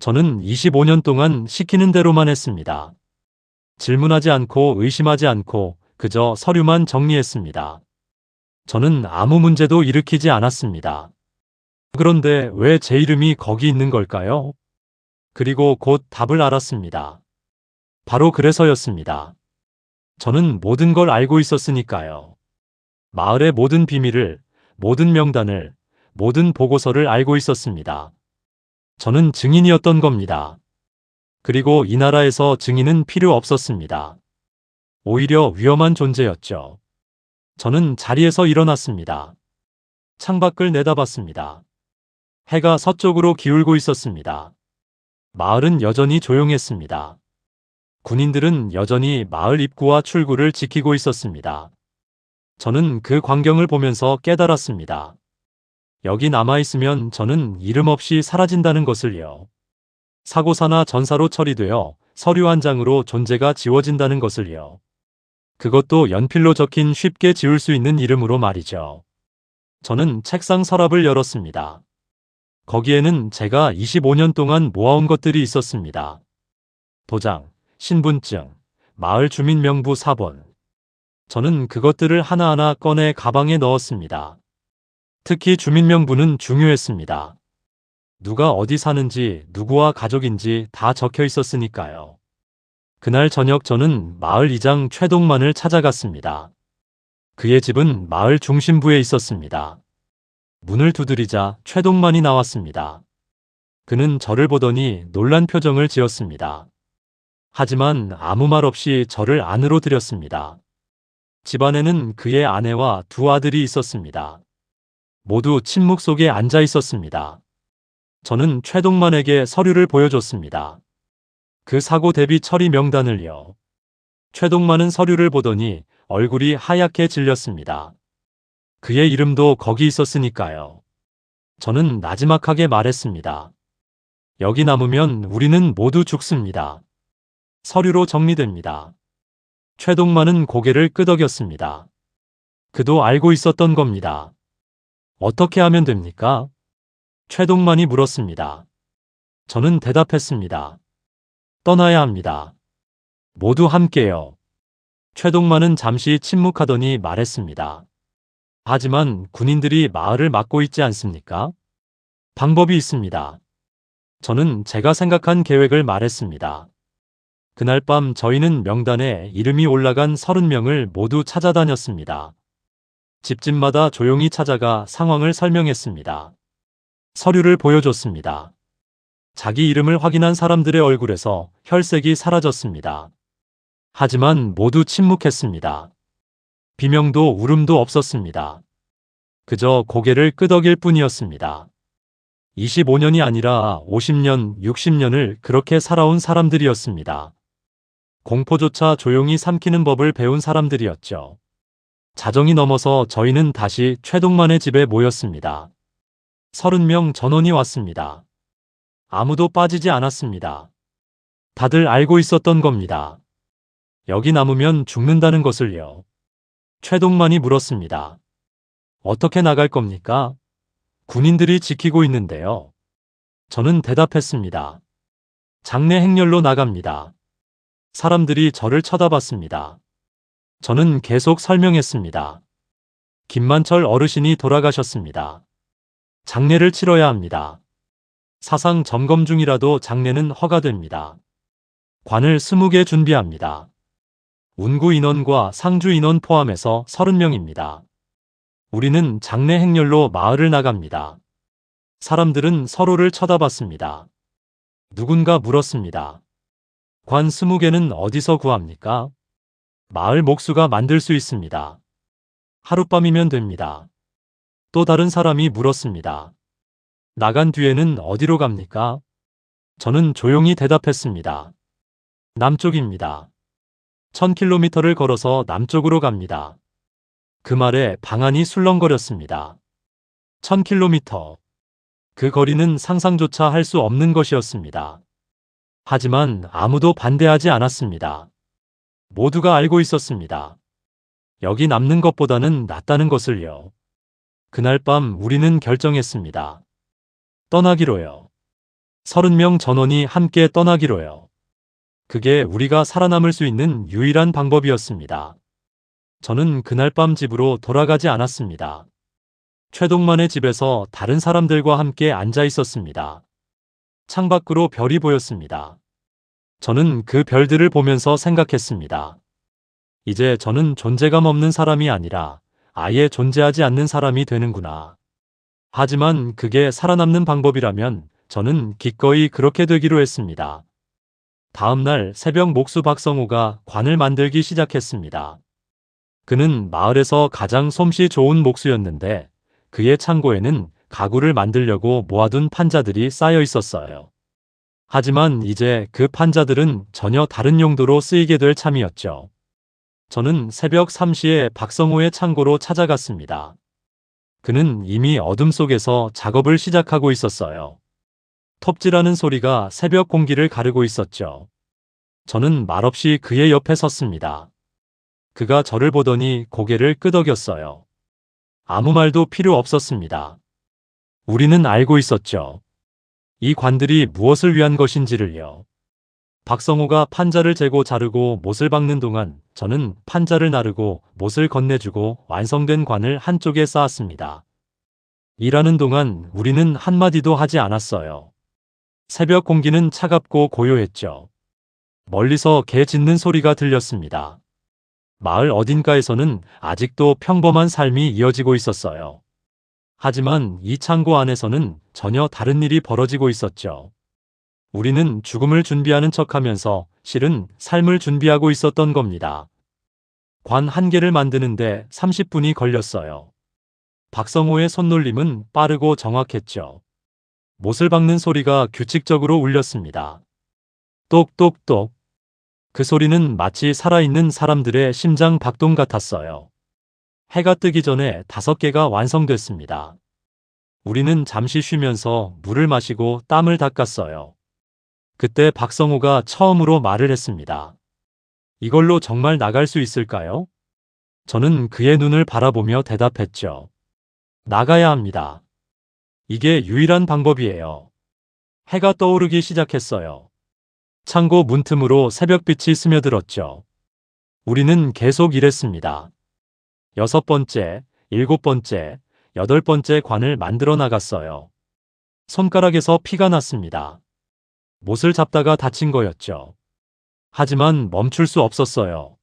저는 25년 동안 시키는 대로만 했습니다. 질문하지 않고 의심하지 않고 그저 서류만 정리했습니다. 저는 아무 문제도 일으키지 않았습니다. 그런데 왜 제 이름이 거기 있는 걸까요? 그리고 곧 답을 알았습니다. 바로 그래서였습니다. 저는 모든 걸 알고 있었으니까요. 마을의 모든 비밀을, 모든 명단을, 모든 보고서를 알고 있었습니다. 저는 증인이었던 겁니다. 그리고 이 나라에서 증인은 필요 없었습니다. 오히려 위험한 존재였죠. 저는 자리에서 일어났습니다. 창밖을 내다봤습니다. 해가 서쪽으로 기울고 있었습니다. 마을은 여전히 조용했습니다. 군인들은 여전히 마을 입구와 출구를 지키고 있었습니다. 저는 그 광경을 보면서 깨달았습니다. 여기 남아있으면 저는 이름 없이 사라진다는 것을요. 사고사나 전사로 처리되어 서류 한 장으로 존재가 지워진다는 것을요. 그것도 연필로 적힌 쉽게 지울 수 있는 이름으로 말이죠. 저는 책상 서랍을 열었습니다. 거기에는 제가 25년 동안 모아온 것들이 있었습니다. 도장, 신분증, 마을 주민명부 사본. 저는 그것들을 하나하나 꺼내 가방에 넣었습니다. 특히 주민명부는 중요했습니다. 누가 어디 사는지, 누구와 가족인지 다 적혀 있었으니까요. 그날 저녁 저는 마을 이장 최동만을 찾아갔습니다. 그의 집은 마을 중심부에 있었습니다. 문을 두드리자 최동만이 나왔습니다. 그는 저를 보더니 놀란 표정을 지었습니다. 하지만 아무 말 없이 저를 안으로 들였습니다. 집안에는 그의 아내와 두 아들이 있었습니다. 모두 침묵 속에 앉아 있었습니다. 저는 최동만에게 서류를 보여줬습니다. 그 사고 대비 처리 명단을요. 최동만은 서류를 보더니 얼굴이 하얗게 질렸습니다. 그의 이름도 거기 있었으니까요. 저는 나지막하게 말했습니다. 여기 남으면 우리는 모두 죽습니다. 서류로 정리됩니다. 최동만은 고개를 끄덕였습니다. 그도 알고 있었던 겁니다. 어떻게 하면 됩니까? 최동만이 물었습니다. 저는 대답했습니다. 떠나야 합니다. 모두 함께요. 최동만은 잠시 침묵하더니 말했습니다. 하지만 군인들이 마을을 막고 있지 않습니까? 방법이 있습니다. 저는 제가 생각한 계획을 말했습니다. 그날 밤 저희는 명단에 이름이 올라간 30명을 모두 찾아다녔습니다. 집집마다 조용히 찾아가 상황을 설명했습니다. 서류를 보여줬습니다. 자기 이름을 확인한 사람들의 얼굴에서 혈색이 사라졌습니다. 하지만 모두 침묵했습니다. 비명도 울음도 없었습니다. 그저 고개를 끄덕일 뿐이었습니다. 25년이 아니라 50년, 60년을 그렇게 살아온 사람들이었습니다. 공포조차 조용히 삼키는 법을 배운 사람들이었죠. 자정이 넘어서 저희는 다시 최동만의 집에 모였습니다. 30명 전원이 왔습니다. 아무도 빠지지 않았습니다. 다들 알고 있었던 겁니다. 여기 남으면 죽는다는 것을요. 최동만이 물었습니다. 어떻게 나갈 겁니까? 군인들이 지키고 있는데요. 저는 대답했습니다. 장례 행렬로 나갑니다. 사람들이 저를 쳐다봤습니다. 저는 계속 설명했습니다. 김만철 어르신이 돌아가셨습니다. 장례를 치러야 합니다. 사상 점검 중이라도 장례는 허가됩니다. 관을 20개 준비합니다. 운구 인원과 상주 인원 포함해서 30명입니다. 우리는 장례 행렬로 마을을 나갑니다. 사람들은 서로를 쳐다봤습니다. 누군가 물었습니다. 관 20개는 어디서 구합니까? 마을 목수가 만들 수 있습니다. 하룻밤이면 됩니다. 또 다른 사람이 물었습니다. 나간 뒤에는 어디로 갑니까? 저는 조용히 대답했습니다. 남쪽입니다. 1000km를 걸어서 남쪽으로 갑니다. 그 말에 방안이 술렁거렸습니다. 1000km. 그 거리는 상상조차 할 수 없는 것이었습니다. 하지만 아무도 반대하지 않았습니다. 모두가 알고 있었습니다. 여기 남는 것보다는 낫다는 것을요. 그날 밤 우리는 결정했습니다. 떠나기로요. 30명 전원이 함께 떠나기로요. 그게 우리가 살아남을 수 있는 유일한 방법이었습니다. 저는 그날 밤 집으로 돌아가지 않았습니다. 최동만의 집에서 다른 사람들과 함께 앉아 있었습니다. 창밖으로 별이 보였습니다. 저는 그 별들을 보면서 생각했습니다. 이제 저는 존재감 없는 사람이 아니라 아예 존재하지 않는 사람이 되는구나. 하지만 그게 살아남는 방법이라면 저는 기꺼이 그렇게 되기로 했습니다. 다음 날 새벽 목수 박성호가 관을 만들기 시작했습니다. 그는 마을에서 가장 솜씨 좋은 목수였는데 그의 창고에는 가구를 만들려고 모아둔 판자들이 쌓여 있었어요. 하지만 이제 그 판자들은 전혀 다른 용도로 쓰이게 될 참이었죠. 저는 새벽 3시에 박성호의 창고로 찾아갔습니다. 그는 이미 어둠 속에서 작업을 시작하고 있었어요. 톱질하는 소리가 새벽 공기를 가르고 있었죠. 저는 말없이 그의 옆에 섰습니다. 그가 저를 보더니 고개를 끄덕였어요. 아무 말도 필요 없었습니다. 우리는 알고 있었죠. 이 관들이 무엇을 위한 것인지를요. 박성호가 판자를 재고 자르고 못을 박는 동안 저는 판자를 나르고 못을 건네주고 완성된 관을 한쪽에 쌓았습니다. 일하는 동안 우리는 한마디도 하지 않았어요. 새벽 공기는 차갑고 고요했죠. 멀리서 개 짖는 소리가 들렸습니다. 마을 어딘가에서는 아직도 평범한 삶이 이어지고 있었어요. 하지만 이 창고 안에서는 전혀 다른 일이 벌어지고 있었죠. 우리는 죽음을 준비하는 척하면서 실은 삶을 준비하고 있었던 겁니다. 관 한 개를 만드는데 30분이 걸렸어요. 박성호의 손놀림은 빠르고 정확했죠. 못을 박는 소리가 규칙적으로 울렸습니다. 똑똑똑. 그 소리는 마치 살아있는 사람들의 심장 박동 같았어요. 해가 뜨기 전에 5개가 완성됐습니다. 우리는 잠시 쉬면서 물을 마시고 땀을 닦았어요. 그때 박성호가 처음으로 말을 했습니다. 이걸로 정말 나갈 수 있을까요? 저는 그의 눈을 바라보며 대답했죠. 나가야 합니다. 이게 유일한 방법이에요. 해가 떠오르기 시작했어요. 창고 문틈으로 새벽빛이 스며들었죠. 우리는 계속 일했습니다. 6번째, 7번째, 8번째 관을 만들어 나갔어요. 손가락에서 피가 났습니다. 못을 잡다가 다친 거였죠. 하지만 멈출 수 없었어요.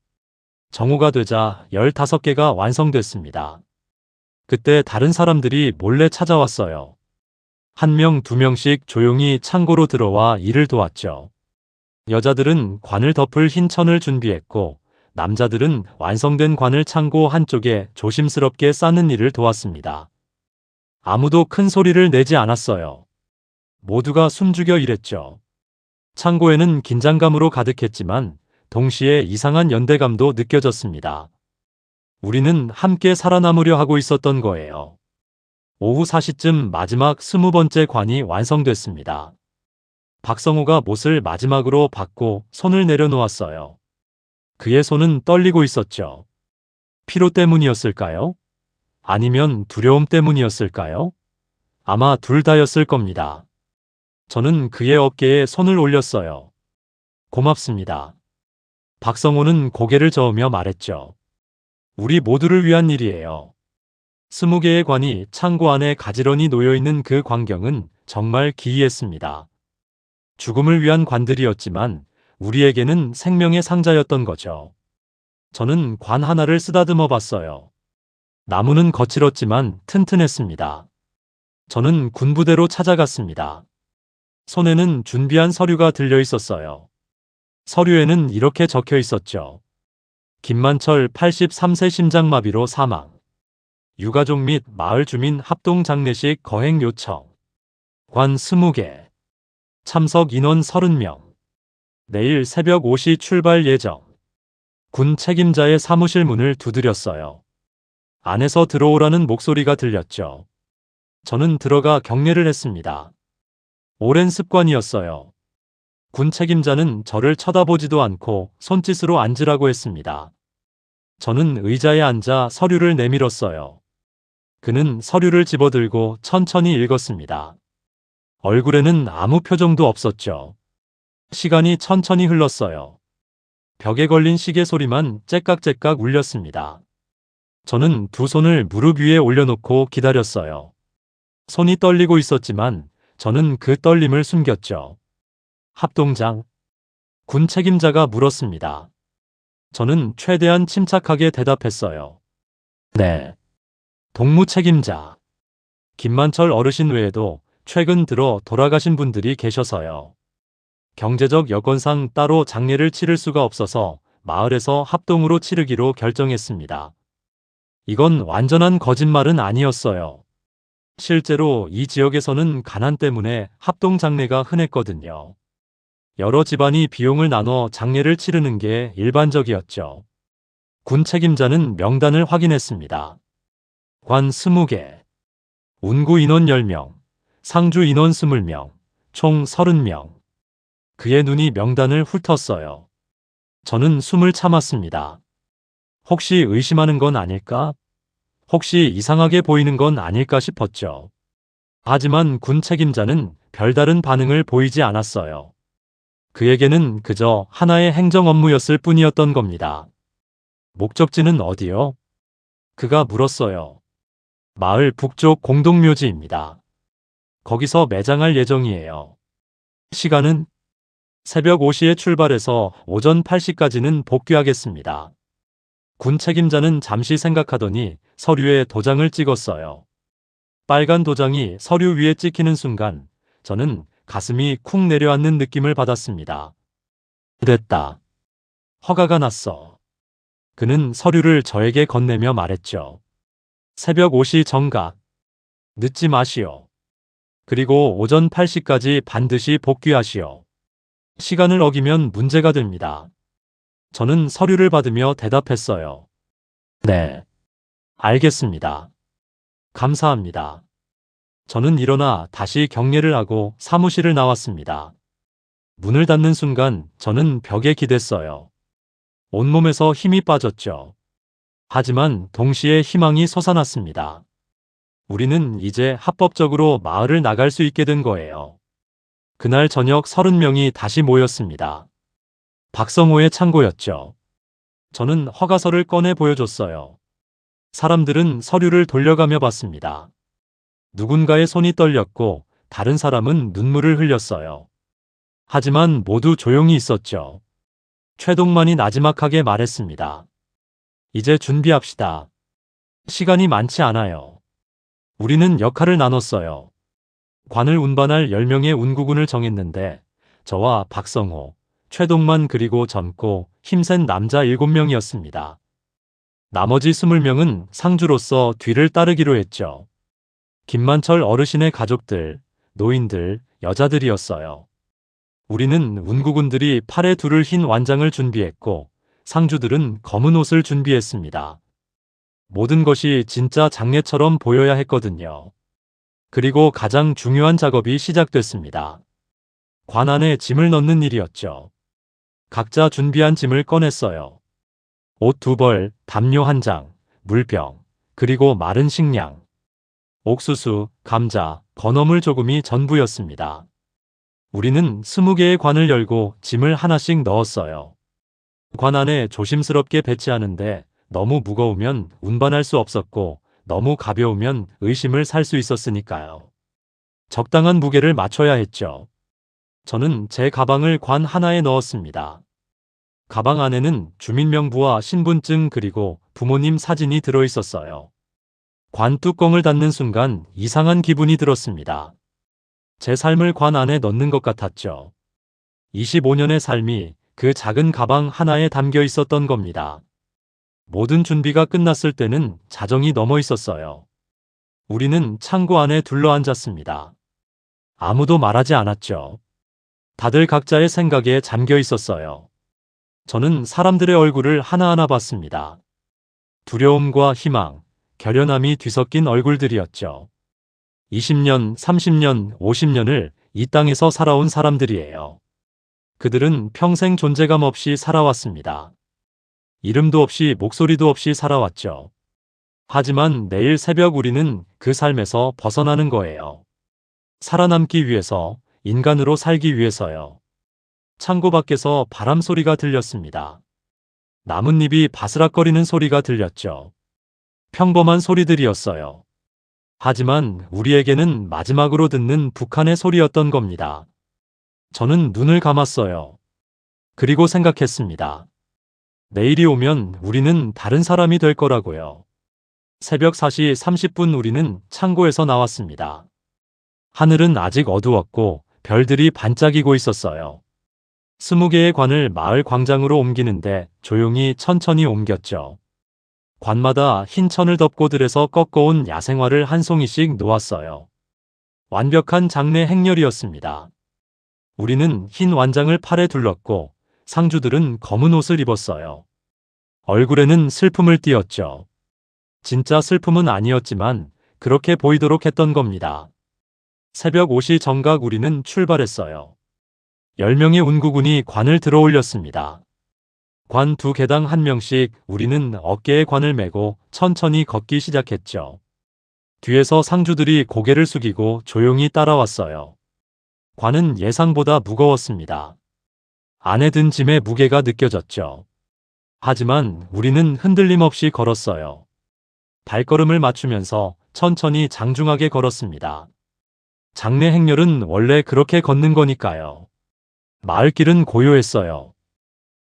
정오가 되자 15개가 완성됐습니다. 그때 다른 사람들이 몰래 찾아왔어요. 1명, 2명씩 조용히 창고로 들어와 일을 도왔죠. 여자들은 관을 덮을 흰 천을 준비했고 남자들은 완성된 관을 창고 한쪽에 조심스럽게 쌓는 일을 도왔습니다. 아무도 큰 소리를 내지 않았어요. 모두가 숨죽여 일했죠. 창고에는 긴장감으로 가득했지만 동시에 이상한 연대감도 느껴졌습니다. 우리는 함께 살아남으려 하고 있었던 거예요. 오후 4시쯤 마지막 20번째 관이 완성됐습니다. 박성호가 못을 마지막으로 박고 손을 내려놓았어요. 그의 손은 떨리고 있었죠. 피로 때문이었을까요? 아니면 두려움 때문이었을까요? 아마 둘 다였을 겁니다. 저는 그의 어깨에 손을 올렸어요. 고맙습니다. 박성호는 고개를 저으며 말했죠. 우리 모두를 위한 일이에요. 20개의 관이 창고 안에 가지런히 놓여있는 그 광경은 정말 기이했습니다. 죽음을 위한 관들이었지만 우리에게는 생명의 상자였던 거죠. 저는 관 하나를 쓰다듬어 봤어요. 나무는 거칠었지만 튼튼했습니다. 저는 군부대로 찾아갔습니다. 손에는 준비한 서류가 들려 있었어요. 서류에는 이렇게 적혀 있었죠. 김만철 83세 심장마비로 사망. 유가족 및 마을 주민 합동 장례식 거행 요청. 관 20개. 참석 인원 30명. 내일 새벽 5시 출발 예정. 군 책임자의 사무실 문을 두드렸어요. 안에서 들어오라는 목소리가 들렸죠. 저는 들어가 경례를 했습니다. 오랜 습관이었어요. 군 책임자는 저를 쳐다보지도 않고 손짓으로 앉으라고 했습니다. 저는 의자에 앉아 서류를 내밀었어요. 그는 서류를 집어들고 천천히 읽었습니다. 얼굴에는 아무 표정도 없었죠. 시간이 천천히 흘렀어요. 벽에 걸린 시계 소리만 째깍째깍 울렸습니다. 저는 두 손을 무릎 위에 올려놓고 기다렸어요. 손이 떨리고 있었지만 저는 그 떨림을 숨겼죠. 합동장. 군 책임자가 물었습니다. 저는 최대한 침착하게 대답했어요. 네. 동무 책임자. 김만철 어르신 외에도 최근 들어 돌아가신 분들이 계셔서요. 경제적 여건상 따로 장례를 치를 수가 없어서 마을에서 합동으로 치르기로 결정했습니다. 이건 완전한 거짓말은 아니었어요. 실제로 이 지역에서는 가난 때문에 합동 장례가 흔했거든요. 여러 집안이 비용을 나눠 장례를 치르는 게 일반적이었죠. 군 책임자는 명단을 확인했습니다. 관 20개, 운구 인원 10명, 상주 인원 20명, 총 30명. 그의 눈이 명단을 훑었어요. 저는 숨을 참았습니다. 혹시 의심하는 건 아닐까? 혹시 이상하게 보이는 건 아닐까 싶었죠. 하지만 군 책임자는 별다른 반응을 보이지 않았어요. 그에게는 그저 하나의 행정 업무였을 뿐이었던 겁니다. 목적지는 어디요? 그가 물었어요. 마을 북쪽 공동묘지입니다. 거기서 매장할 예정이에요. 시간은? 새벽 5시에 출발해서 오전 8시까지는 복귀하겠습니다. 군 책임자는 잠시 생각하더니 서류에 도장을 찍었어요. 빨간 도장이 서류 위에 찍히는 순간 저는 가슴이 쿵 내려앉는 느낌을 받았습니다. 됐다. 허가가 났어. 그는 서류를 저에게 건네며 말했죠. 새벽 5시 정각. 늦지 마시오. 그리고 오전 8시까지 반드시 복귀하시오. 시간을 어기면 문제가 됩니다. 저는 서류를 받으며 대답했어요. 네. 알겠습니다. 감사합니다. 저는 일어나 다시 경례를 하고 사무실을 나왔습니다. 문을 닫는 순간 저는 벽에 기댔어요. 온몸에서 힘이 빠졌죠. 하지만 동시에 희망이 솟아났습니다. 우리는 이제 합법적으로 마을을 나갈 수 있게 된 거예요. 그날 저녁 30명이 다시 모였습니다. 박성호의 창고였죠. 저는 허가서를 꺼내 보여줬어요. 사람들은 서류를 돌려가며 봤습니다. 누군가의 손이 떨렸고 다른 사람은 눈물을 흘렸어요. 하지만 모두 조용히 있었죠. 최동만이 나지막하게 말했습니다. 이제 준비합시다. 시간이 많지 않아요. 우리는 역할을 나눴어요. 관을 운반할 10명의 운구군을 정했는데 저와 박성호, 최동만 그리고 젊고 힘센 남자 7명이었습니다. 나머지 20명은 상주로서 뒤를 따르기로 했죠. 김만철 어르신의 가족들, 노인들, 여자들이었어요. 우리는 운구군들이 팔에 두를 흰 완장을 준비했고 상주들은 검은 옷을 준비했습니다. 모든 것이 진짜 장례처럼 보여야 했거든요. 그리고 가장 중요한 작업이 시작됐습니다. 관 안에 짐을 넣는 일이었죠. 각자 준비한 짐을 꺼냈어요. 옷 2벌, 담요 1장, 물병, 그리고 마른 식량. 옥수수, 감자, 건어물 조금이 전부였습니다. 우리는 20개의 관을 열고 짐을 하나씩 넣었어요. 관 안에 조심스럽게 배치하는데 너무 무거우면 운반할 수 없었고 너무 가벼우면 의심을 살 수 있었으니까요. 적당한 무게를 맞춰야 했죠. 저는 제 가방을 관 하나에 넣었습니다. 가방 안에는 주민명부와 신분증 그리고 부모님 사진이 들어있었어요. 관 뚜껑을 닫는 순간 이상한 기분이 들었습니다. 제 삶을 관 안에 넣는 것 같았죠. 25년의 삶이 그 작은 가방 하나에 담겨 있었던 겁니다. 모든 준비가 끝났을 때는 자정이 넘어 있었어요. 우리는 창고 안에 둘러앉았습니다. 아무도 말하지 않았죠. 다들 각자의 생각에 잠겨 있었어요. 저는 사람들의 얼굴을 하나하나 봤습니다. 두려움과 희망, 결연함이 뒤섞인 얼굴들이었죠. 20년, 30년, 50년을 이 땅에서 살아온 사람들이에요. 그들은 평생 존재감 없이 살아왔습니다. 이름도 없이 목소리도 없이 살아왔죠. 하지만 내일 새벽 우리는 그 삶에서 벗어나는 거예요. 살아남기 위해서, 인간으로 살기 위해서요. 창고 밖에서 바람 소리가 들렸습니다. 나뭇잎이 바스락거리는 소리가 들렸죠. 평범한 소리들이었어요. 하지만 우리에게는 마지막으로 듣는 북한의 소리였던 겁니다. 저는 눈을 감았어요. 그리고 생각했습니다. 내일이 오면 우리는 다른 사람이 될 거라고요. 새벽 4시 30분 우리는 창고에서 나왔습니다. 하늘은 아직 어두웠고 별들이 반짝이고 있었어요. 20개의 관을 마을 광장으로 옮기는데 조용히 천천히 옮겼죠. 관마다 흰 천을 덮고 들에서 꺾어온 야생화를 한 송이씩 놓았어요. 완벽한 장례 행렬이었습니다. 우리는 흰 완장을 팔에 둘렀고 상주들은 검은 옷을 입었어요. 얼굴에는 슬픔을 띄었죠. 진짜 슬픔은 아니었지만 그렇게 보이도록 했던 겁니다. 새벽 5시 정각 우리는 출발했어요. 10명의 운구군이 관을 들어 올렸습니다. 관 2개당 1명씩 우리는 어깨에 관을 메고 천천히 걷기 시작했죠. 뒤에서 상주들이 고개를 숙이고 조용히 따라왔어요. 관은 예상보다 무거웠습니다. 안에 든 짐의 무게가 느껴졌죠. 하지만 우리는 흔들림 없이 걸었어요. 발걸음을 맞추면서 천천히 장중하게 걸었습니다. 장례 행렬은 원래 그렇게 걷는 거니까요. 마을길은 고요했어요.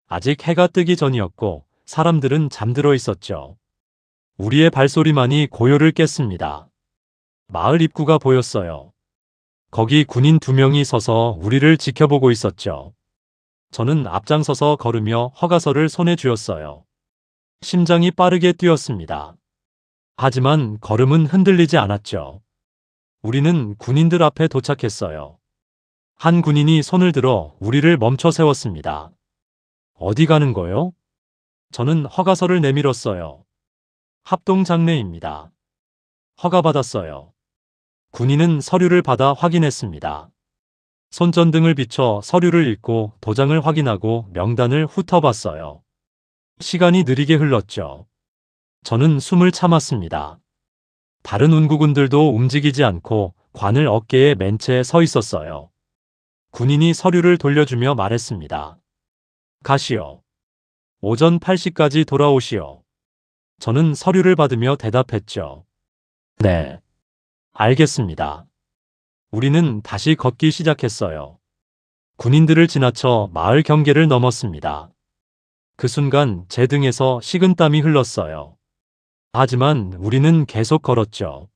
아직 해가 뜨기 전이었고 사람들은 잠들어 있었죠. 우리의 발소리만이 고요를 깼습니다. 마을 입구가 보였어요. 거기 군인 2명이 서서 우리를 지켜보고 있었죠. 저는 앞장서서 걸으며 허가서를 손에 쥐었어요. 심장이 빠르게 뛰었습니다. 하지만 걸음은 흔들리지 않았죠. 우리는 군인들 앞에 도착했어요. 한 군인이 손을 들어 우리를 멈춰 세웠습니다. 어디 가는 거요? 저는 허가서를 내밀었어요. 합동장례입니다. 허가받았어요. 군인은 서류를 받아 확인했습니다. 손전등을 비춰 서류를 읽고 도장을 확인하고 명단을 훑어봤어요. 시간이 느리게 흘렀죠. 저는 숨을 참았습니다. 다른 운구군들도 움직이지 않고 관을 어깨에 맨 채 서 있었어요. 군인이 서류를 돌려주며 말했습니다. 가시오. 오전 8시까지 돌아오시오. 저는 서류를 받으며 대답했죠. 네. 알겠습니다. 우리는 다시 걷기 시작했어요. 군인들을 지나쳐 마을 경계를 넘었습니다. 그 순간 제 등에서 식은땀이 흘렀어요. 하지만 우리는 계속 걸었죠.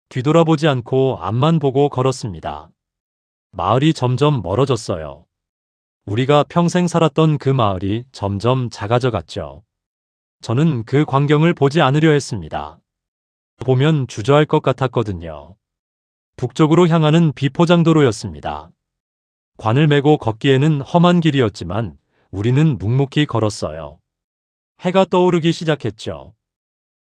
뒤돌아보지 않고 앞만 보고 걸었습니다. 마을이 점점 멀어졌어요. 우리가 평생 살았던 그 마을이 점점 작아져 갔죠. 저는 그 광경을 보지 않으려 했습니다. 보면 주저할 것 같았거든요. 북쪽으로 향하는 비포장도로였습니다. 관을 메고 걷기에는 험한 길이었지만 우리는 묵묵히 걸었어요. 해가 떠오르기 시작했죠.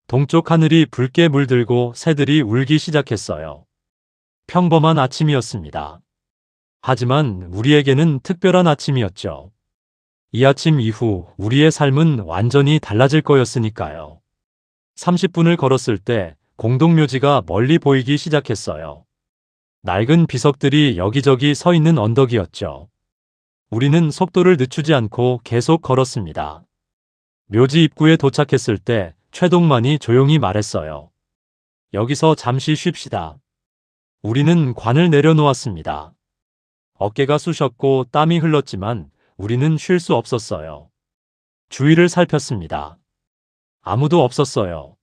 동쪽 하늘이 붉게 물들고 새들이 울기 시작했어요. 평범한 아침이었습니다. 하지만 우리에게는 특별한 아침이었죠. 이 아침 이후 우리의 삶은 완전히 달라질 거였으니까요. 30분을 걸었을 때 공동묘지가 멀리 보이기 시작했어요. 낡은 비석들이 여기저기 서 있는 언덕이었죠. 우리는 속도를 늦추지 않고 계속 걸었습니다. 묘지 입구에 도착했을 때 최동만이 조용히 말했어요. 여기서 잠시 쉽시다. 우리는 관을 내려놓았습니다. 어깨가 쑤셨고 땀이 흘렀지만 우리는 쉴 수 없었어요. 주위를 살폈습니다. 아무도 없었어요.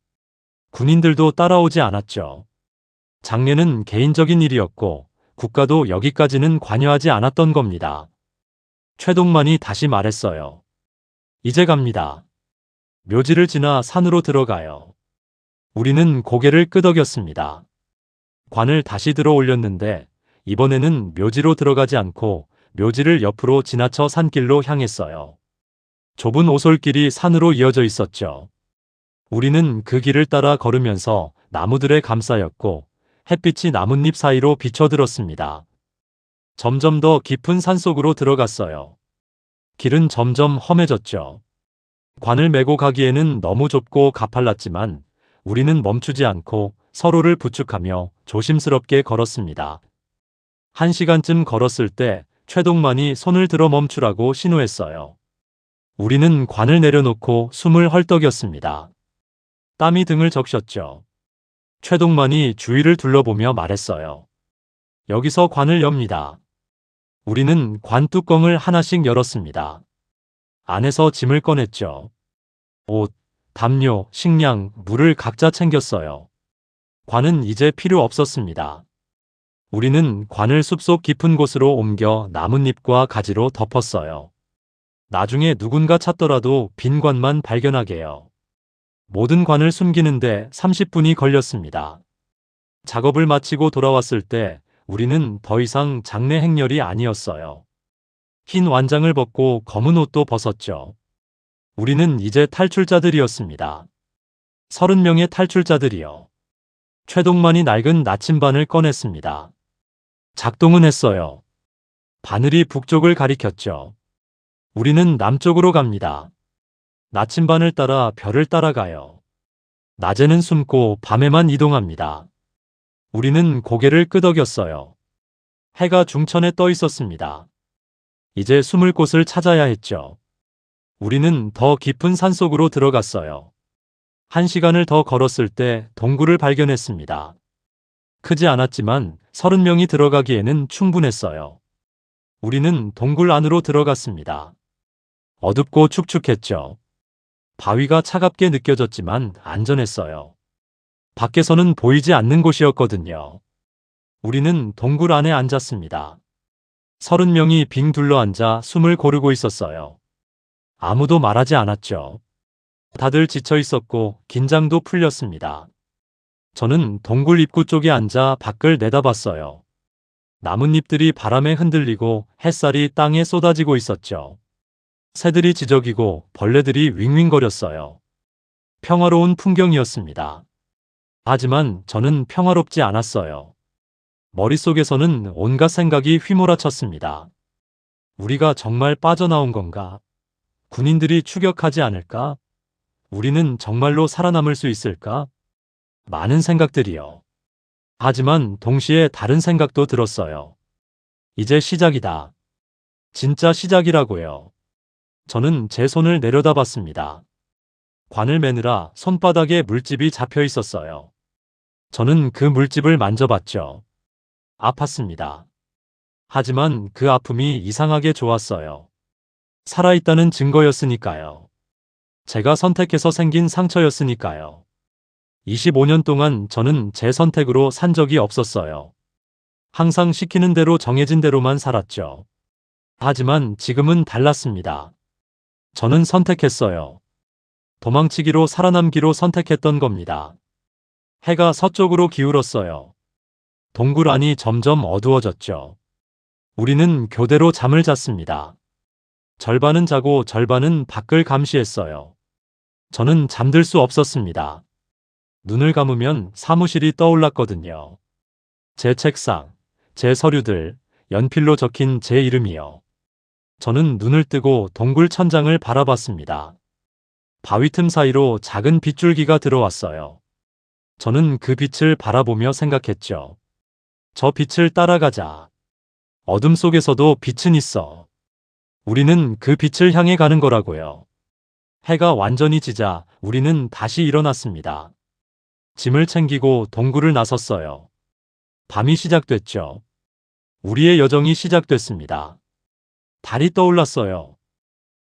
군인들도 따라오지 않았죠. 장례는 개인적인 일이었고 국가도 여기까지는 관여하지 않았던 겁니다. 최동만이 다시 말했어요. 이제 갑니다. 묘지를 지나 산으로 들어가요. 우리는 고개를 끄덕였습니다. 관을 다시 들어 올렸는데 이번에는 묘지로 들어가지 않고 묘지를 옆으로 지나쳐 산길로 향했어요. 좁은 오솔길이 산으로 이어져 있었죠. 우리는 그 길을 따라 걸으면서 나무들에 감싸였고 햇빛이 나뭇잎 사이로 비춰들었습니다. 점점 더 깊은 산속으로 들어갔어요. 길은 점점 험해졌죠. 관을 메고 가기에는 너무 좁고 가팔랐지만 우리는 멈추지 않고 서로를 부축하며 조심스럽게 걸었습니다. 1시간쯤 걸었을 때 최동만이 손을 들어 멈추라고 신호했어요. 우리는 관을 내려놓고 숨을 헐떡였습니다. 땀이 등을 적셨죠. 최동만이 주위를 둘러보며 말했어요. 여기서 관을 엽니다. 우리는 관 뚜껑을 하나씩 열었습니다. 안에서 짐을 꺼냈죠. 옷, 담요, 식량, 물을 각자 챙겼어요. 관은 이제 필요 없었습니다. 우리는 관을 숲속 깊은 곳으로 옮겨 나뭇잎과 가지로 덮었어요. 나중에 누군가 찾더라도 빈 관만 발견하게요. 모든 관을 숨기는데 30분이 걸렸습니다. 작업을 마치고 돌아왔을 때 우리는 더 이상 장례 행렬이 아니었어요. 흰 완장을 벗고 검은 옷도 벗었죠. 우리는 이제 탈출자들이었습니다. 30명의 탈출자들이요. 최동만이 낡은 나침반을 꺼냈습니다. 작동은 했어요. 바늘이 북쪽을 가리켰죠. 우리는 남쪽으로 갑니다. 나침반을 따라 별을 따라가요. 낮에는 숨고 밤에만 이동합니다. 우리는 고개를 끄덕였어요. 해가 중천에 떠 있었습니다. 이제 숨을 곳을 찾아야 했죠. 우리는 더 깊은 산속으로 들어갔어요. 1시간을 더 걸었을 때 동굴을 발견했습니다. 크지 않았지만 30명이 들어가기에는 충분했어요. 우리는 동굴 안으로 들어갔습니다. 어둡고 축축했죠. 바위가 차갑게 느껴졌지만 안전했어요. 밖에서는 보이지 않는 곳이었거든요. 우리는 동굴 안에 앉았습니다. 30명이 빙 둘러앉아 숨을 고르고 있었어요. 아무도 말하지 않았죠. 다들 지쳐 있었고 긴장도 풀렸습니다. 저는 동굴 입구 쪽에 앉아 밖을 내다봤어요. 나뭇잎들이 바람에 흔들리고 햇살이 땅에 쏟아지고 있었죠. 새들이 지저귀고 벌레들이 윙윙거렸어요. 평화로운 풍경이었습니다. 하지만 저는 평화롭지 않았어요. 머릿속에서는 온갖 생각이 휘몰아쳤습니다. 우리가 정말 빠져나온 건가? 군인들이 추격하지 않을까? 우리는 정말로 살아남을 수 있을까? 많은 생각들이요. 하지만 동시에 다른 생각도 들었어요. 이제 시작이다. 진짜 시작이라고요. 저는 제 손을 내려다봤습니다. 관을 매느라 손바닥에 물집이 잡혀 있었어요. 저는 그 물집을 만져봤죠. 아팠습니다. 하지만 그 아픔이 이상하게 좋았어요. 살아있다는 증거였으니까요. 제가 선택해서 생긴 상처였으니까요. 25년 동안 저는 제 선택으로 산 적이 없었어요. 항상 시키는 대로 정해진 대로만 살았죠. 하지만 지금은 달랐습니다. 저는 선택했어요. 도망치기로 살아남기로 선택했던 겁니다. 해가 서쪽으로 기울었어요. 동굴 안이 점점 어두워졌죠. 우리는 교대로 잠을 잤습니다. 절반은 자고 절반은 밖을 감시했어요. 저는 잠들 수 없었습니다. 눈을 감으면 사무실이 떠올랐거든요. 제 책상, 제 서류들, 연필로 적힌 제 이름이요. 저는 눈을 뜨고 동굴 천장을 바라봤습니다. 바위 틈 사이로 작은 빗줄기가 들어왔어요. 저는 그 빛을 바라보며 생각했죠. 저 빛을 따라가자. 어둠 속에서도 빛은 있어. 우리는 그 빛을 향해 가는 거라고요. 해가 완전히 지자 우리는 다시 일어났습니다. 짐을 챙기고 동굴을 나섰어요. 밤이 시작됐죠. 우리의 여정이 시작됐습니다. 달이 떠올랐어요.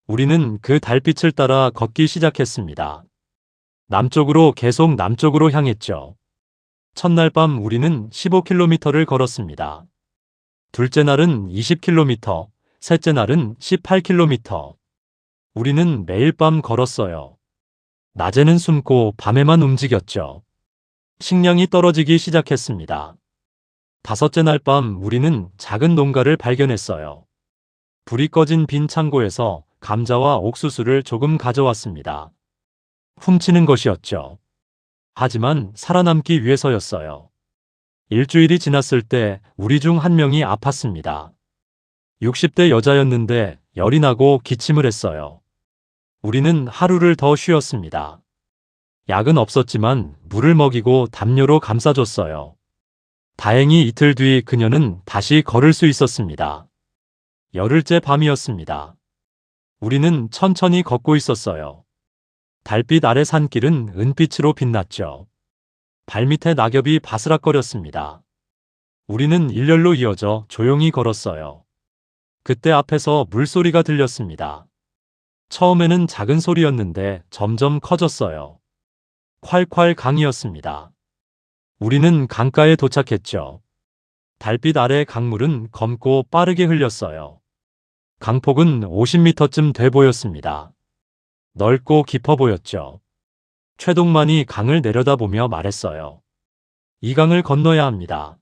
우리는 그 달빛을 따라 걷기 시작했습니다. 남쪽으로 계속 남쪽으로 향했죠. 첫날 밤 우리는 15km를 걸었습니다. 둘째 날은 20km, 셋째 날은 18km. 우리는 매일 밤 걸었어요. 낮에는 숨고 밤에만 움직였죠. 식량이 떨어지기 시작했습니다. 다섯째 날 밤 우리는 작은 농가를 발견했어요. 불이 꺼진 빈 창고에서 감자와 옥수수를 조금 가져왔습니다. 훔치는 것이었죠. 하지만 살아남기 위해서였어요. 일주일이 지났을 때 우리 중 한 명이 아팠습니다. 60대 여자였는데 열이 나고 기침을 했어요. 우리는 하루를 더 쉬었습니다. 약은 없었지만 물을 먹이고 담요로 감싸줬어요. 다행히 이틀 뒤 그녀는 다시 걸을 수 있었습니다. 열흘째 밤이었습니다. 우리는 천천히 걷고 있었어요. 달빛 아래 산길은 은빛으로 빛났죠. 발밑에 낙엽이 바스락거렸습니다. 우리는 일렬로 이어져 조용히 걸었어요. 그때 앞에서 물소리가 들렸습니다. 처음에는 작은 소리였는데 점점 커졌어요. 콸콸 강이었습니다. 우리는 강가에 도착했죠. 달빛 아래 강물은 검고 빠르게 흘렸어요. 강폭은 50m쯤 돼 보였습니다. 넓고 깊어 보였죠. 최동만이 강을 내려다보며 말했어요. 이 강을 건너야 합니다.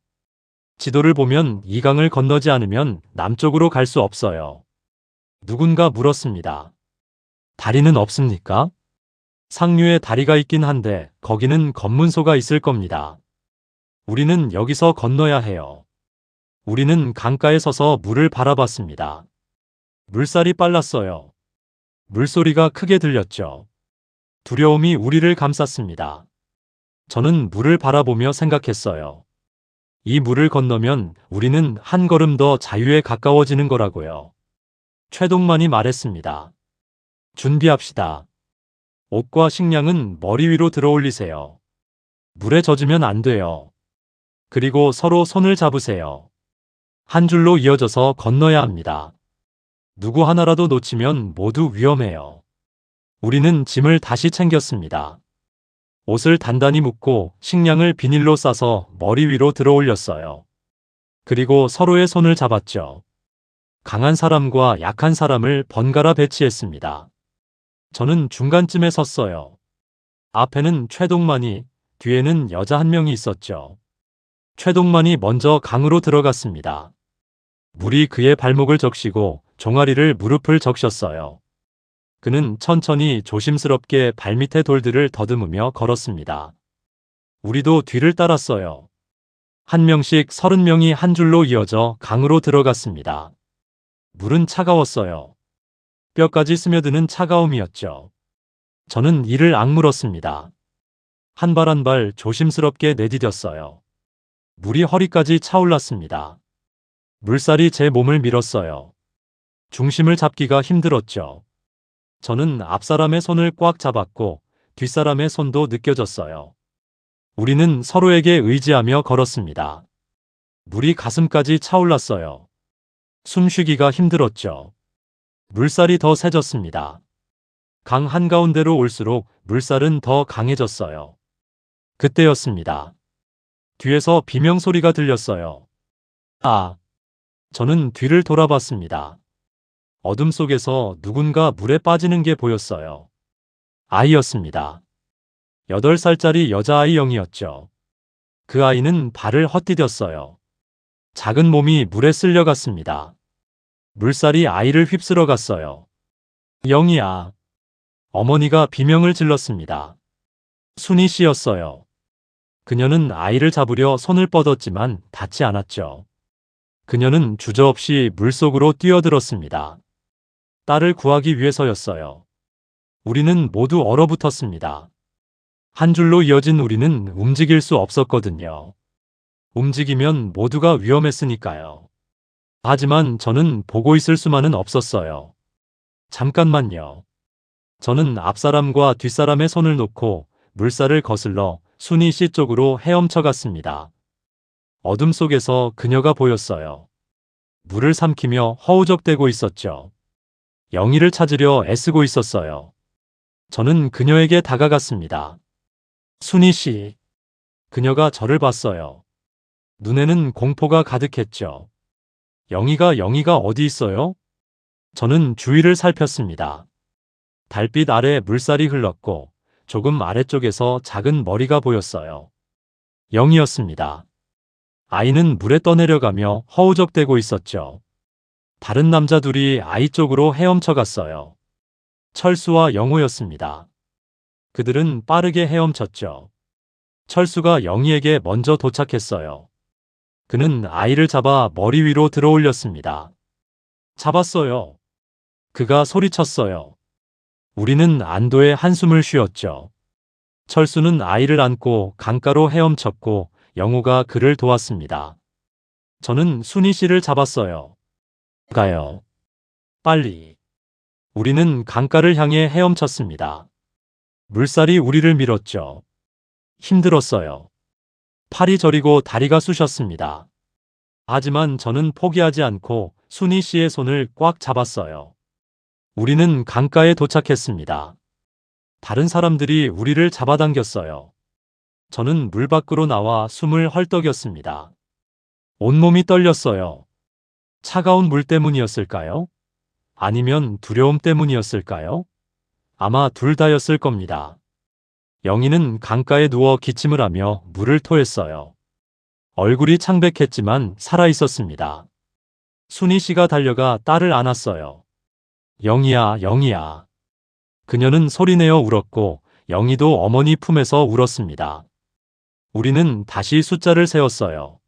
지도를 보면 이 강을 건너지 않으면 남쪽으로 갈 수 없어요. 누군가 물었습니다. 다리는 없습니까? 상류에 다리가 있긴 한데 거기는 검문소가 있을 겁니다. 우리는 여기서 건너야 해요. 우리는 강가에 서서 물을 바라봤습니다. 물살이 빨랐어요. 물소리가 크게 들렸죠. 두려움이 우리를 감쌌습니다. 저는 물을 바라보며 생각했어요. 이 물을 건너면 우리는 한 걸음 더 자유에 가까워지는 거라고요. 최동만이 말했습니다. 준비합시다. 옷과 식량은 머리 위로 들어올리세요. 물에 젖으면 안 돼요. 그리고 서로 손을 잡으세요. 한 줄로 이어져서 건너야 합니다. 누구 하나라도 놓치면 모두 위험해요. 우리는 짐을 다시 챙겼습니다. 옷을 단단히 묶고 식량을 비닐로 싸서 머리 위로 들어올렸어요. 그리고 서로의 손을 잡았죠. 강한 사람과 약한 사람을 번갈아 배치했습니다. 저는 중간쯤에 섰어요. 앞에는 최동만이, 뒤에는 여자 한 명이 있었죠. 최동만이 먼저 강으로 들어갔습니다. 물이 그의 발목을 적시고 종아리를 무릎을 적셨어요. 그는 천천히 조심스럽게 발밑의 돌들을 더듬으며 걸었습니다. 우리도 뒤를 따랐어요. 한 명씩 30명이 한 줄로 이어져 강으로 들어갔습니다. 물은 차가웠어요. 뼈까지 스며드는 차가움이었죠. 저는 이를 악물었습니다. 한 발 한 발 조심스럽게 내디뎠어요. 물이 허리까지 차올랐습니다. 물살이 제 몸을 밀었어요. 중심을 잡기가 힘들었죠. 저는 앞사람의 손을 꽉 잡았고 뒷사람의 손도 느껴졌어요. 우리는 서로에게 의지하며 걸었습니다. 물이 가슴까지 차올랐어요. 숨쉬기가 힘들었죠. 물살이 더 세졌습니다. 강 한가운데로 올수록 물살은 더 강해졌어요. 그때였습니다. 뒤에서 비명소리가 들렸어요. 아! 저는 뒤를 돌아봤습니다. 어둠 속에서 누군가 물에 빠지는 게 보였어요. 아이였습니다. 8살짜리 여자아이 영이었죠. 그 아이는 발을 헛디뎠어요. 작은 몸이 물에 쓸려갔습니다. 물살이 아이를 휩쓸어 갔어요. 영이야. 어머니가 비명을 질렀습니다. 순이 씨였어요. 그녀는 아이를 잡으려 손을 뻗었지만 닿지 않았죠. 그녀는 주저없이 물속으로 뛰어들었습니다. 딸을 구하기 위해서였어요. 우리는 모두 얼어붙었습니다. 한 줄로 이어진 우리는 움직일 수 없었거든요. 움직이면 모두가 위험했으니까요. 하지만 저는 보고 있을 수만은 없었어요. 잠깐만요. 저는 앞사람과 뒷사람의 손을 놓고 물살을 거슬러 순이 씨 쪽으로 헤엄쳐 갔습니다. 어둠 속에서 그녀가 보였어요. 물을 삼키며 허우적대고 있었죠. 영희를 찾으려 애쓰고 있었어요. 저는 그녀에게 다가갔습니다. 순이 씨. 그녀가 저를 봤어요. 눈에는 공포가 가득했죠. 영희가 어디 있어요? 저는 주위를 살폈습니다. 달빛 아래 물살이 흘렀고 조금 아래쪽에서 작은 머리가 보였어요. 영이었습니다. 아이는 물에 떠내려가며 허우적대고 있었죠. 다른 남자 둘이 아이 쪽으로 헤엄쳐 갔어요. 철수와 영호였습니다. 그들은 빠르게 헤엄쳤죠. 철수가 영희에게 먼저 도착했어요. 그는 아이를 잡아 머리 위로 들어 올렸습니다. 잡았어요. 그가 소리쳤어요. 우리는 안도의 한숨을 쉬었죠. 철수는 아이를 안고 강가로 헤엄쳤고 영호가 그를 도왔습니다. 저는 순희 씨를 잡았어요. 가요. 빨리. 우리는 강가를 향해 헤엄쳤습니다. 물살이 우리를 밀었죠. 힘들었어요. 팔이 저리고 다리가 쑤셨습니다. 하지만 저는 포기하지 않고 순희 씨의 손을 꽉 잡았어요. 우리는 강가에 도착했습니다. 다른 사람들이 우리를 잡아당겼어요. 저는 물 밖으로 나와 숨을 헐떡였습니다. 온몸이 떨렸어요. 차가운 물 때문이었을까요? 아니면 두려움 때문이었을까요? 아마 둘 다였을 겁니다. 영희는 강가에 누워 기침을 하며 물을 토했어요. 얼굴이 창백했지만 살아있었습니다. 순희 씨가 달려가 딸을 안았어요. 영희야, 영희야. 그녀는 소리내어 울었고 영희도 어머니 품에서 울었습니다. 우리는 다시 숫자를 세웠어요.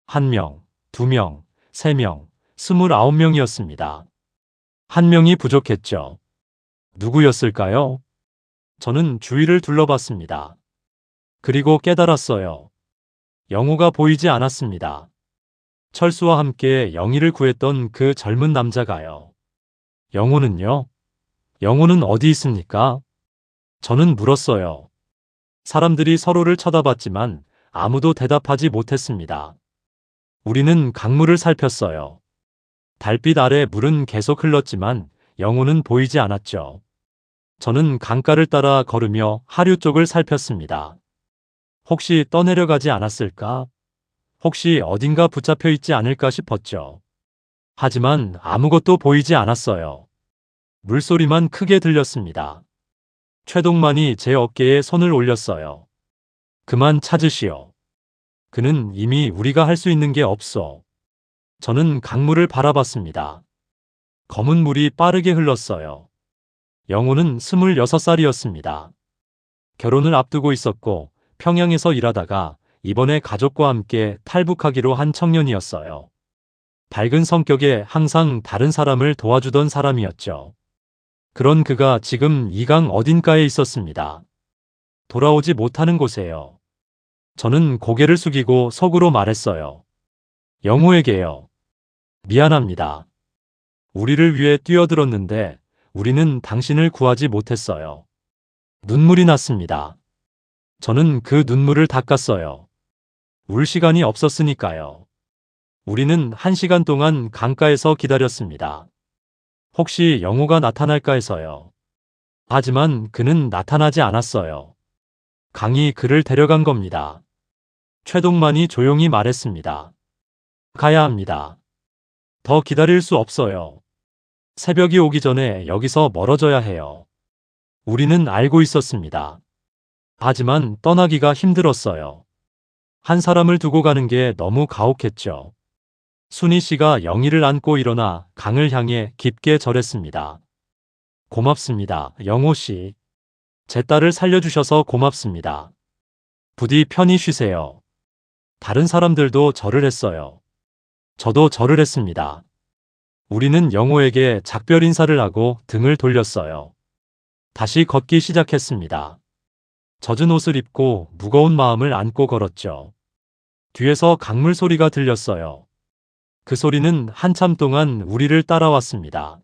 1명, 2명, 3명, 29명이었습니다. 1명이 부족했죠. 누구였을까요? 저는 주위를 둘러봤습니다. 그리고 깨달았어요. 영호가 보이지 않았습니다. 철수와 함께 영희를 구했던 그 젊은 남자가요. 영호는요? 영호는 어디 있습니까? 저는 물었어요. 사람들이 서로를 쳐다봤지만 아무도 대답하지 못했습니다. 우리는 강물을 살폈어요. 달빛 아래 물은 계속 흘렀지만 영호는 보이지 않았죠. 저는 강가를 따라 걸으며 하류 쪽을 살폈습니다. 혹시 떠내려가지 않았을까? 혹시 어딘가 붙잡혀 있지 않을까 싶었죠. 하지만 아무것도 보이지 않았어요. 물소리만 크게 들렸습니다. 최동만이 제 어깨에 손을 올렸어요. 그만 찾으시오. 그는 이미 우리가 할 수 있는 게 없어. 저는 강물을 바라봤습니다. 검은 물이 빠르게 흘렀어요. 영호는 26살이었습니다. 결혼을 앞두고 있었고 평양에서 일하다가 이번에 가족과 함께 탈북하기로 한 청년이었어요. 밝은 성격에 항상 다른 사람을 도와주던 사람이었죠. 그런 그가 지금 이 강 어딘가에 있었습니다. 돌아오지 못하는 곳에요. 저는 고개를 숙이고 속으로 말했어요. 영호에게요. 미안합니다. 우리를 위해 뛰어들었는데 우리는 당신을 구하지 못했어요. 눈물이 났습니다. 저는 그 눈물을 닦았어요. 울 시간이 없었으니까요. 우리는 1시간 동안 강가에서 기다렸습니다. 혹시 영호가 나타날까 해서요. 하지만 그는 나타나지 않았어요. 강이 그를 데려간 겁니다. 최동만이 조용히 말했습니다. 가야 합니다. 더 기다릴 수 없어요. 새벽이 오기 전에 여기서 멀어져야 해요. 우리는 알고 있었습니다. 하지만 떠나기가 힘들었어요. 한 사람을 두고 가는 게 너무 가혹했죠. 순희 씨가 영희를 안고 일어나 강을 향해 깊게 절했습니다. 고맙습니다, 영호 씨. 제 딸을 살려주셔서 고맙습니다. 부디 편히 쉬세요. 다른 사람들도 절을 했어요. 저도 절을 했습니다. 우리는 영호에게 작별 인사를 하고 등을 돌렸어요. 다시 걷기 시작했습니다. 젖은 옷을 입고 무거운 마음을 안고 걸었죠. 뒤에서 강물 소리가 들렸어요. 그 소리는 한참 동안 우리를 따라왔습니다.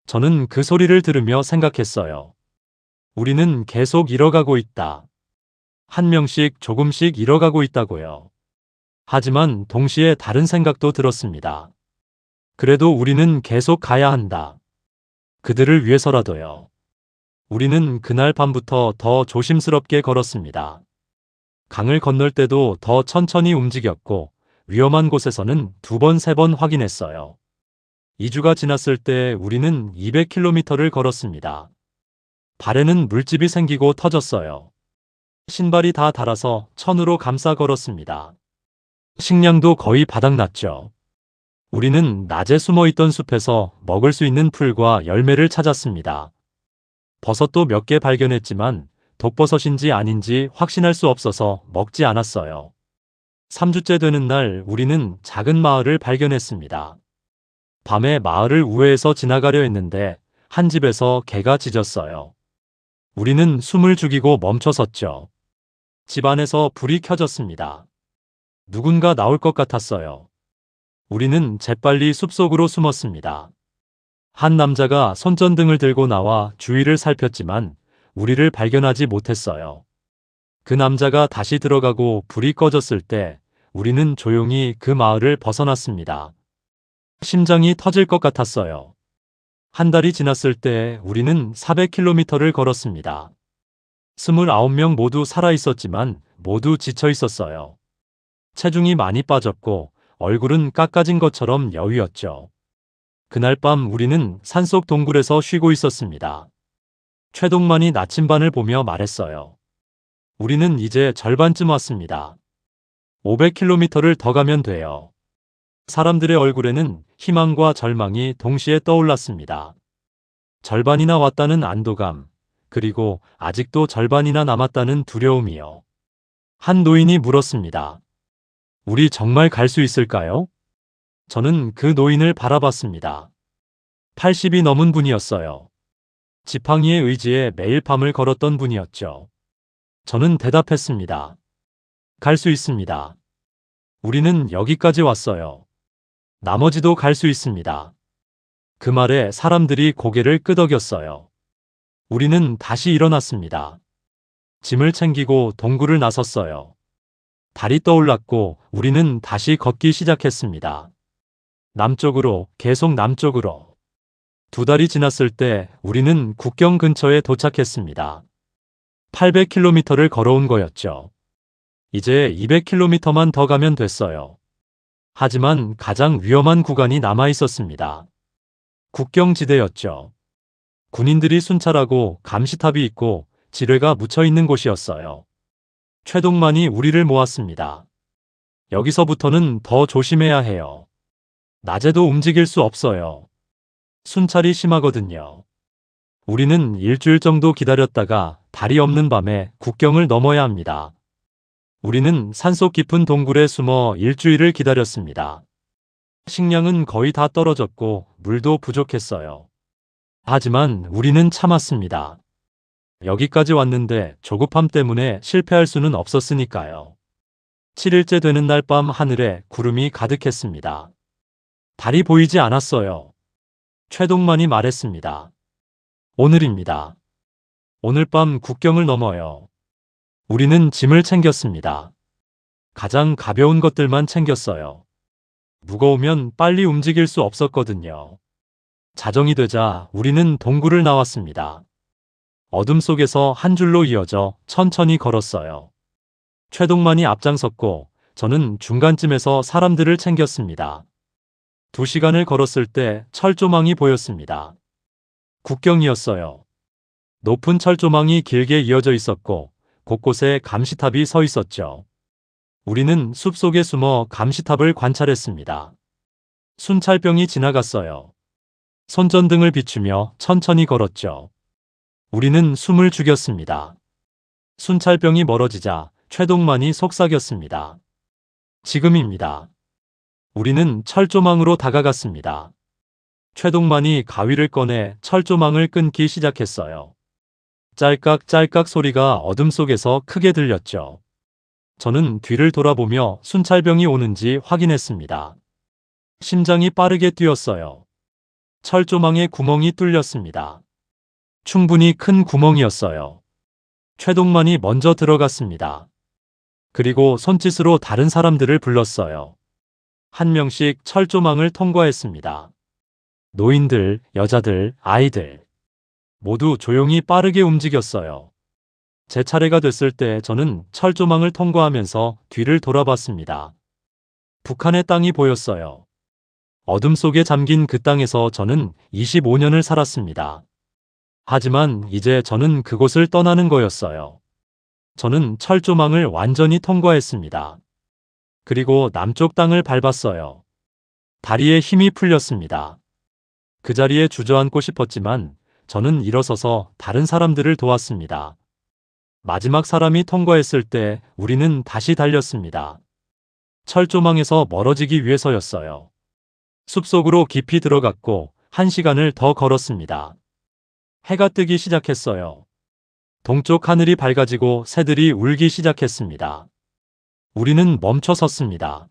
저는 그 소리를 들으며 생각했어요. 우리는 계속 잃어가고 있다. 한 명씩 조금씩 잃어가고 있다고요. 하지만 동시에 다른 생각도 들었습니다. 그래도 우리는 계속 가야 한다. 그들을 위해서라도요. 우리는 그날 밤부터 더 조심스럽게 걸었습니다. 강을 건널 때도 더 천천히 움직였고 위험한 곳에서는 2번, 3번 확인했어요. 2주가 지났을 때 우리는 200km를 걸었습니다. 발에는 물집이 생기고 터졌어요. 신발이 다 닳아서 천으로 감싸 걸었습니다. 식량도 거의 바닥났죠. 우리는 낮에 숨어있던 숲에서 먹을 수 있는 풀과 열매를 찾았습니다. 버섯도 몇 개 발견했지만 독버섯인지 아닌지 확신할 수 없어서 먹지 않았어요. 3주째 되는 날 우리는 작은 마을을 발견했습니다. 밤에 마을을 우회해서 지나가려 했는데 한 집에서 개가 짖었어요. 우리는 숨을 죽이고 멈춰섰죠. 집 안에서 불이 켜졌습니다. 누군가 나올 것 같았어요. 우리는 재빨리 숲속으로 숨었습니다. 한 남자가 손전등을 들고 나와 주위를 살폈지만 우리를 발견하지 못했어요. 그 남자가 다시 들어가고 불이 꺼졌을 때 우리는 조용히 그 마을을 벗어났습니다. 심장이 터질 것 같았어요. 한 달이 지났을 때 우리는 400km를 걸었습니다. 29명 모두 살아 있었지만 모두 지쳐 있었어요. 체중이 많이 빠졌고 얼굴은 깎아진 것처럼 여위었죠. 그날 밤 우리는 산속 동굴에서 쉬고 있었습니다. 최동만이 나침반을 보며 말했어요. 우리는 이제 절반쯤 왔습니다. 500km를 더 가면 돼요. 사람들의 얼굴에는 희망과 절망이 동시에 떠올랐습니다. 절반이나 왔다는 안도감, 그리고 아직도 절반이나 남았다는 두려움이요. 한 노인이 물었습니다. 우리 정말 갈 수 있을까요? 저는 그 노인을 바라봤습니다. 80이 넘은 분이었어요. 지팡이의 의지에 매일 밤을 걸었던 분이었죠. 저는 대답했습니다. 갈 수 있습니다. 우리는 여기까지 왔어요. 나머지도 갈 수 있습니다. 그 말에 사람들이 고개를 끄덕였어요. 우리는 다시 일어났습니다. 짐을 챙기고 동굴을 나섰어요. 달이 떠올랐고 우리는 다시 걷기 시작했습니다. 남쪽으로, 계속 남쪽으로. 2달이 지났을 때 우리는 국경 근처에 도착했습니다. 800km를 걸어온 거였죠. 이제 200km만 더 가면 됐어요. 하지만 가장 위험한 구간이 남아 있었습니다. 국경지대였죠. 군인들이 순찰하고 감시탑이 있고 지뢰가 묻혀 있는 곳이었어요. 최동만이 우리를 모았습니다. 여기서부터는 더 조심해야 해요. 낮에도 움직일 수 없어요. 순찰이 심하거든요. 우리는 일주일 정도 기다렸다가 달이 없는 밤에 국경을 넘어야 합니다. 우리는 산속 깊은 동굴에 숨어 일주일을 기다렸습니다. 식량은 거의 다 떨어졌고 물도 부족했어요. 하지만 우리는 참았습니다. 여기까지 왔는데 조급함 때문에 실패할 수는 없었으니까요. 7일째 되는 날 밤 하늘에 구름이 가득했습니다. 달이 보이지 않았어요. 최동만이 말했습니다. 오늘입니다. 오늘 밤 국경을 넘어요. 우리는 짐을 챙겼습니다. 가장 가벼운 것들만 챙겼어요. 무거우면 빨리 움직일 수 없었거든요. 자정이 되자 우리는 동굴을 나왔습니다. 어둠 속에서 한 줄로 이어져 천천히 걸었어요. 최동만이 앞장섰고 저는 중간쯤에서 사람들을 챙겼습니다. 2시간을 걸었을 때 철조망이 보였습니다. 국경이었어요. 높은 철조망이 길게 이어져 있었고 곳곳에 감시탑이 서 있었죠. 우리는 숲속에 숨어 감시탑을 관찰했습니다. 순찰병이 지나갔어요. 손전등을 비추며 천천히 걸었죠. 우리는 숨을 죽였습니다. 순찰병이 멀어지자 최동만이 속삭였습니다. 지금입니다. 우리는 철조망으로 다가갔습니다. 최동만이 가위를 꺼내 철조망을 끊기 시작했어요. 짤깍짤깍 소리가 어둠 속에서 크게 들렸죠. 저는 뒤를 돌아보며 순찰병이 오는지 확인했습니다. 심장이 빠르게 뛰었어요. 철조망에 구멍이 뚫렸습니다. 충분히 큰 구멍이었어요. 최동만이 먼저 들어갔습니다. 그리고 손짓으로 다른 사람들을 불렀어요. 한 명씩 철조망을 통과했습니다. 노인들, 여자들, 아이들. 모두 조용히 빠르게 움직였어요. 제 차례가 됐을 때 저는 철조망을 통과하면서 뒤를 돌아봤습니다. 북한의 땅이 보였어요. 어둠 속에 잠긴 그 땅에서 저는 25년을 살았습니다. 하지만 이제 저는 그곳을 떠나는 거였어요. 저는 철조망을 완전히 통과했습니다. 그리고 남쪽 땅을 밟았어요. 다리에 힘이 풀렸습니다. 그 자리에 주저앉고 싶었지만 저는 일어서서 다른 사람들을 도왔습니다. 마지막 사람이 통과했을 때 우리는 다시 달렸습니다. 철조망에서 멀어지기 위해서였어요. 숲속으로 깊이 들어갔고 1시간을 더 걸었습니다. 해가 뜨기 시작했어요. 동쪽 하늘이 밝아지고 새들이 울기 시작했습니다. 우리는 멈춰 섰습니다.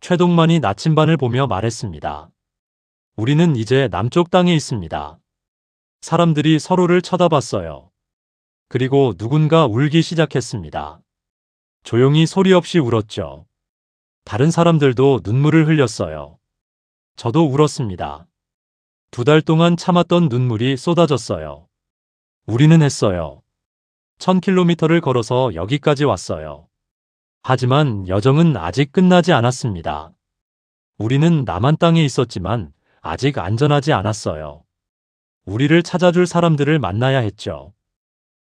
최동만이 나침반을 보며 말했습니다. 우리는 이제 남쪽 땅에 있습니다. 사람들이 서로를 쳐다봤어요. 그리고 누군가 울기 시작했습니다. 조용히 소리 없이 울었죠. 다른 사람들도 눈물을 흘렸어요. 저도 울었습니다. 2달 동안 참았던 눈물이 쏟아졌어요. 우리는 했어요. 1000km를 걸어서 여기까지 왔어요. 하지만 여정은 아직 끝나지 않았습니다. 우리는 남한 땅에 있었지만 아직 안전하지 않았어요. 우리를 찾아줄 사람들을 만나야 했죠.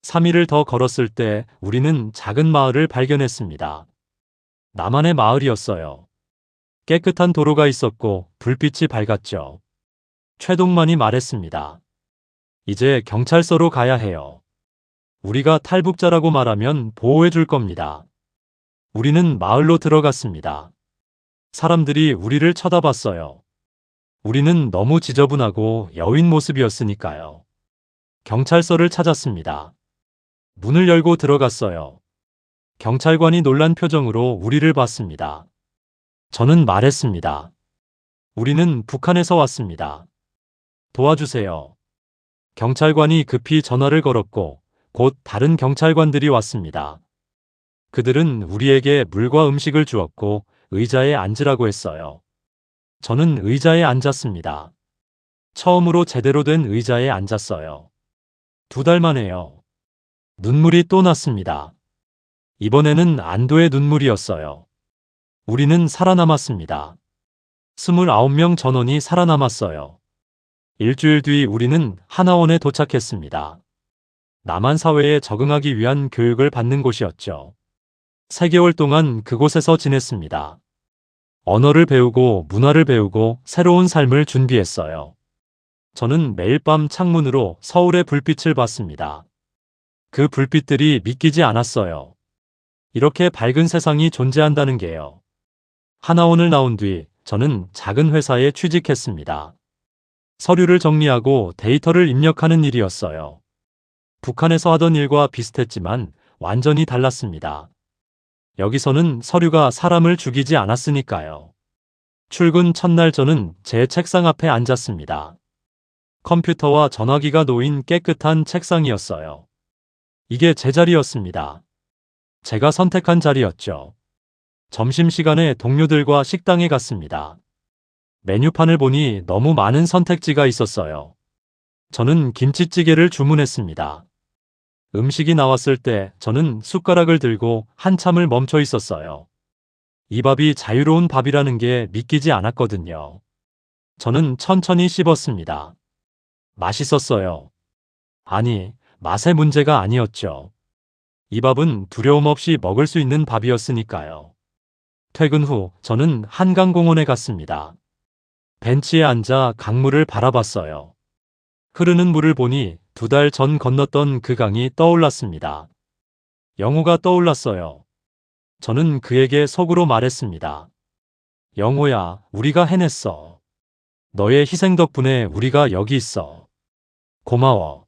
3일을 더 걸었을 때 우리는 작은 마을을 발견했습니다. 나만의 마을이었어요. 깨끗한 도로가 있었고 불빛이 밝았죠. 최동만이 말했습니다. 이제 경찰서로 가야 해요. 우리가 탈북자라고 말하면 보호해 줄 겁니다. 우리는 마을로 들어갔습니다. 사람들이 우리를 쳐다봤어요. 우리는 너무 지저분하고 여윈 모습이었으니까요. 경찰서를 찾았습니다. 문을 열고 들어갔어요. 경찰관이 놀란 표정으로 우리를 봤습니다. 저는 말했습니다. 우리는 북한에서 왔습니다. 도와주세요. 경찰관이 급히 전화를 걸었고 곧 다른 경찰관들이 왔습니다. 그들은 우리에게 물과 음식을 주었고 의자에 앉으라고 했어요. 저는 의자에 앉았습니다. 처음으로 제대로 된 의자에 앉았어요. 2달 만에요. 눈물이 또 났습니다. 이번에는 안도의 눈물이었어요. 우리는 살아남았습니다. 29명 전원이 살아남았어요. 일주일 뒤 우리는 하나원에 도착했습니다. 남한 사회에 적응하기 위한 교육을 받는 곳이었죠. 3개월 동안 그곳에서 지냈습니다. 언어를 배우고 문화를 배우고 새로운 삶을 준비했어요. 저는 매일 밤 창문으로 서울의 불빛을 봤습니다. 그 불빛들이 믿기지 않았어요. 이렇게 밝은 세상이 존재한다는 게요. 하나원을 나온 뒤 저는 작은 회사에 취직했습니다. 서류를 정리하고 데이터를 입력하는 일이었어요. 북한에서 하던 일과 비슷했지만 완전히 달랐습니다. 여기서는 서류가 사람을 죽이지 않았으니까요. 출근 첫날 저는 제 책상 앞에 앉았습니다. 컴퓨터와 전화기가 놓인 깨끗한 책상이었어요. 이게 제 자리였습니다. 제가 선택한 자리였죠. 점심시간에 동료들과 식당에 갔습니다. 메뉴판을 보니 너무 많은 선택지가 있었어요. 저는 김치찌개를 주문했습니다. 음식이 나왔을 때 저는 숟가락을 들고 한참을 멈춰 있었어요. 이 밥이 자유로운 밥이라는 게 믿기지 않았거든요. 저는 천천히 씹었습니다. 맛있었어요. 아니, 맛의 문제가 아니었죠. 이 밥은 두려움 없이 먹을 수 있는 밥이었으니까요. 퇴근 후 저는 한강공원에 갔습니다. 벤치에 앉아 강물을 바라봤어요. 흐르는 물을 보니 2달 전 건넜던 그 강이 떠올랐습니다. 영호가 떠올랐어요. 저는 그에게 속으로 말했습니다. 영호야, 우리가 해냈어. 너의 희생 덕분에 우리가 여기 있어. 고마워.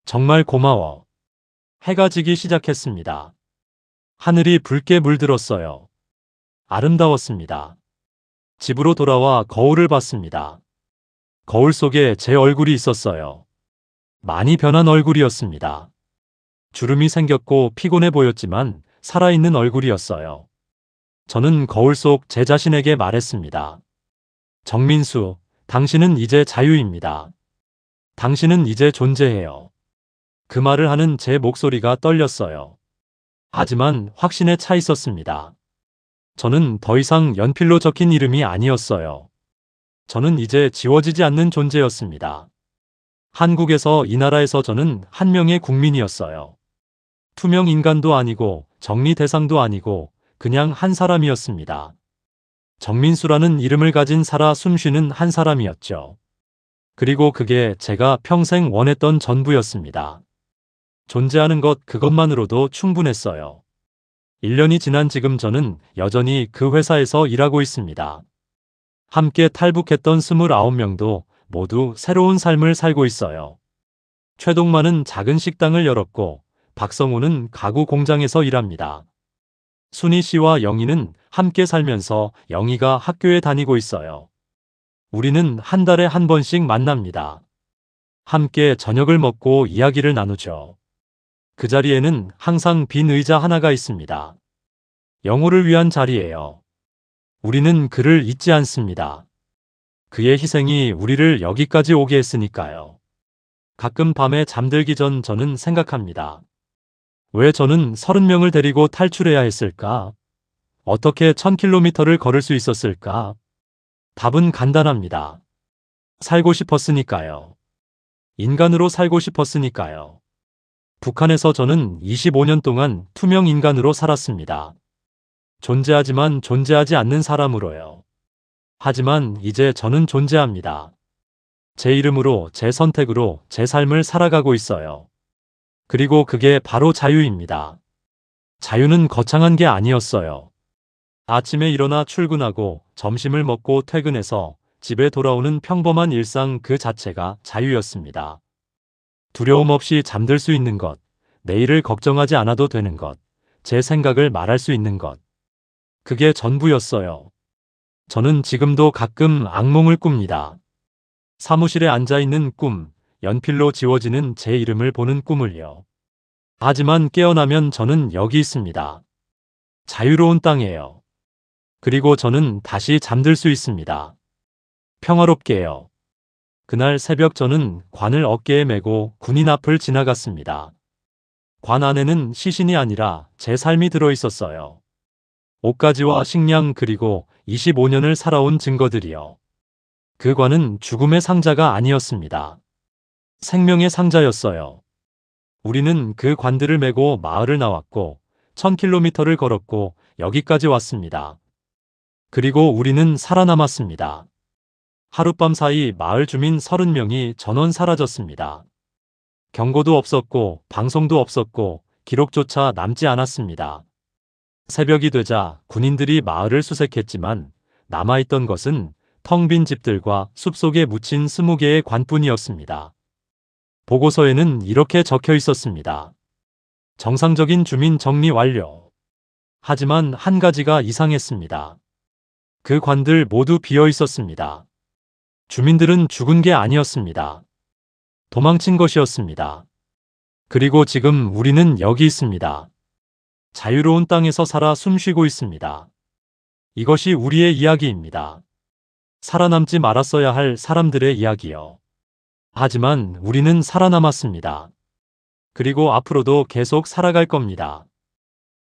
정말 고마워. 해가 지기 시작했습니다. 하늘이 붉게 물들었어요. 아름다웠습니다. 집으로 돌아와 거울을 봤습니다. 거울 속에 제 얼굴이 있었어요. 많이 변한 얼굴이었습니다. 주름이 생겼고 피곤해 보였지만 살아있는 얼굴이었어요. 저는 거울 속 제 자신에게 말했습니다. 정민수, 당신은 이제 자유입니다. 당신은 이제 존재해요. 그 말을 하는 제 목소리가 떨렸어요. 하지만 확신에 차 있었습니다. 저는 더 이상 연필로 적힌 이름이 아니었어요. 저는 이제 지워지지 않는 존재였습니다. 한국에서 이 나라에서 저는 한 명의 국민이었어요. 투명 인간도 아니고 정리 대상도 아니고 그냥 한 사람이었습니다. 정민수라는 이름을 가진 살아 숨쉬는 한 사람이었죠. 그리고 그게 제가 평생 원했던 전부였습니다. 존재하는 것 그것만으로도 충분했어요. 1년이 지난 지금 저는 여전히 그 회사에서 일하고 있습니다. 함께 탈북했던 29명도 모두 새로운 삶을 살고 있어요. 최동만은 작은 식당을 열었고 박성우는 가구 공장에서 일합니다. 순희 씨와 영희는 함께 살면서 영희가 학교에 다니고 있어요. 우리는 한 달에 한 번씩 만납니다. 함께 저녁을 먹고 이야기를 나누죠. 그 자리에는 항상 빈 의자 하나가 있습니다. 영호를 위한 자리예요. 우리는 그를 잊지 않습니다. 그의 희생이 우리를 여기까지 오게 했으니까요. 가끔 밤에 잠들기 전 저는 생각합니다. 왜 저는 30명을 데리고 탈출해야 했을까? 어떻게 1000km를 걸을 수 있었을까? 답은 간단합니다. 살고 싶었으니까요. 인간으로 살고 싶었으니까요. 북한에서 저는 25년 동안 투명 인간으로 살았습니다. 존재하지만 존재하지 않는 사람으로요. 하지만 이제 저는 존재합니다. 제 이름으로, 제 선택으로 제 삶을 살아가고 있어요. 그리고 그게 바로 자유입니다. 자유는 거창한 게 아니었어요. 아침에 일어나 출근하고 점심을 먹고 퇴근해서 집에 돌아오는 평범한 일상 그 자체가 자유였습니다. 두려움 없이 잠들 수 있는 것, 내일을 걱정하지 않아도 되는 것, 제 생각을 말할 수 있는 것. 그게 전부였어요. 저는 지금도 가끔 악몽을 꿉니다. 사무실에 앉아있는 꿈, 연필로 지워지는 제 이름을 보는 꿈을요. 하지만 깨어나면 저는 여기 있습니다. 자유로운 땅이에요. 그리고 저는 다시 잠들 수 있습니다. 평화롭게요. 그날 새벽 저는 관을 어깨에 메고 군인 앞을 지나갔습니다. 관 안에는 시신이 아니라 제 삶이 들어 있었어요. 옷가지와 식량 그리고 25년을 살아온 증거들이요. 그 관은 죽음의 상자가 아니었습니다. 생명의 상자였어요. 우리는 그 관들을 메고 마을을 나왔고 1000km를 걸었고 여기까지 왔습니다. 그리고 우리는 살아남았습니다. 하룻밤 사이 마을 주민 30명이 전원 사라졌습니다. 경고도 없었고 방송도 없었고 기록조차 남지 않았습니다. 새벽이 되자 군인들이 마을을 수색했지만 남아있던 것은 텅 빈 집들과 숲속에 묻힌 20개의 관뿐이었습니다. 보고서에는 이렇게 적혀 있었습니다. 정상적인 주민 정리 완료. 하지만 한 가지가 이상했습니다. 그 관들 모두 비어 있었습니다. 주민들은 죽은 게 아니었습니다. 도망친 것이었습니다. 그리고 지금 우리는 여기 있습니다. 자유로운 땅에서 살아 숨쉬고 있습니다. 이것이 우리의 이야기입니다. 살아남지 말았어야 할 사람들의 이야기요. 하지만 우리는 살아남았습니다. 그리고 앞으로도 계속 살아갈 겁니다.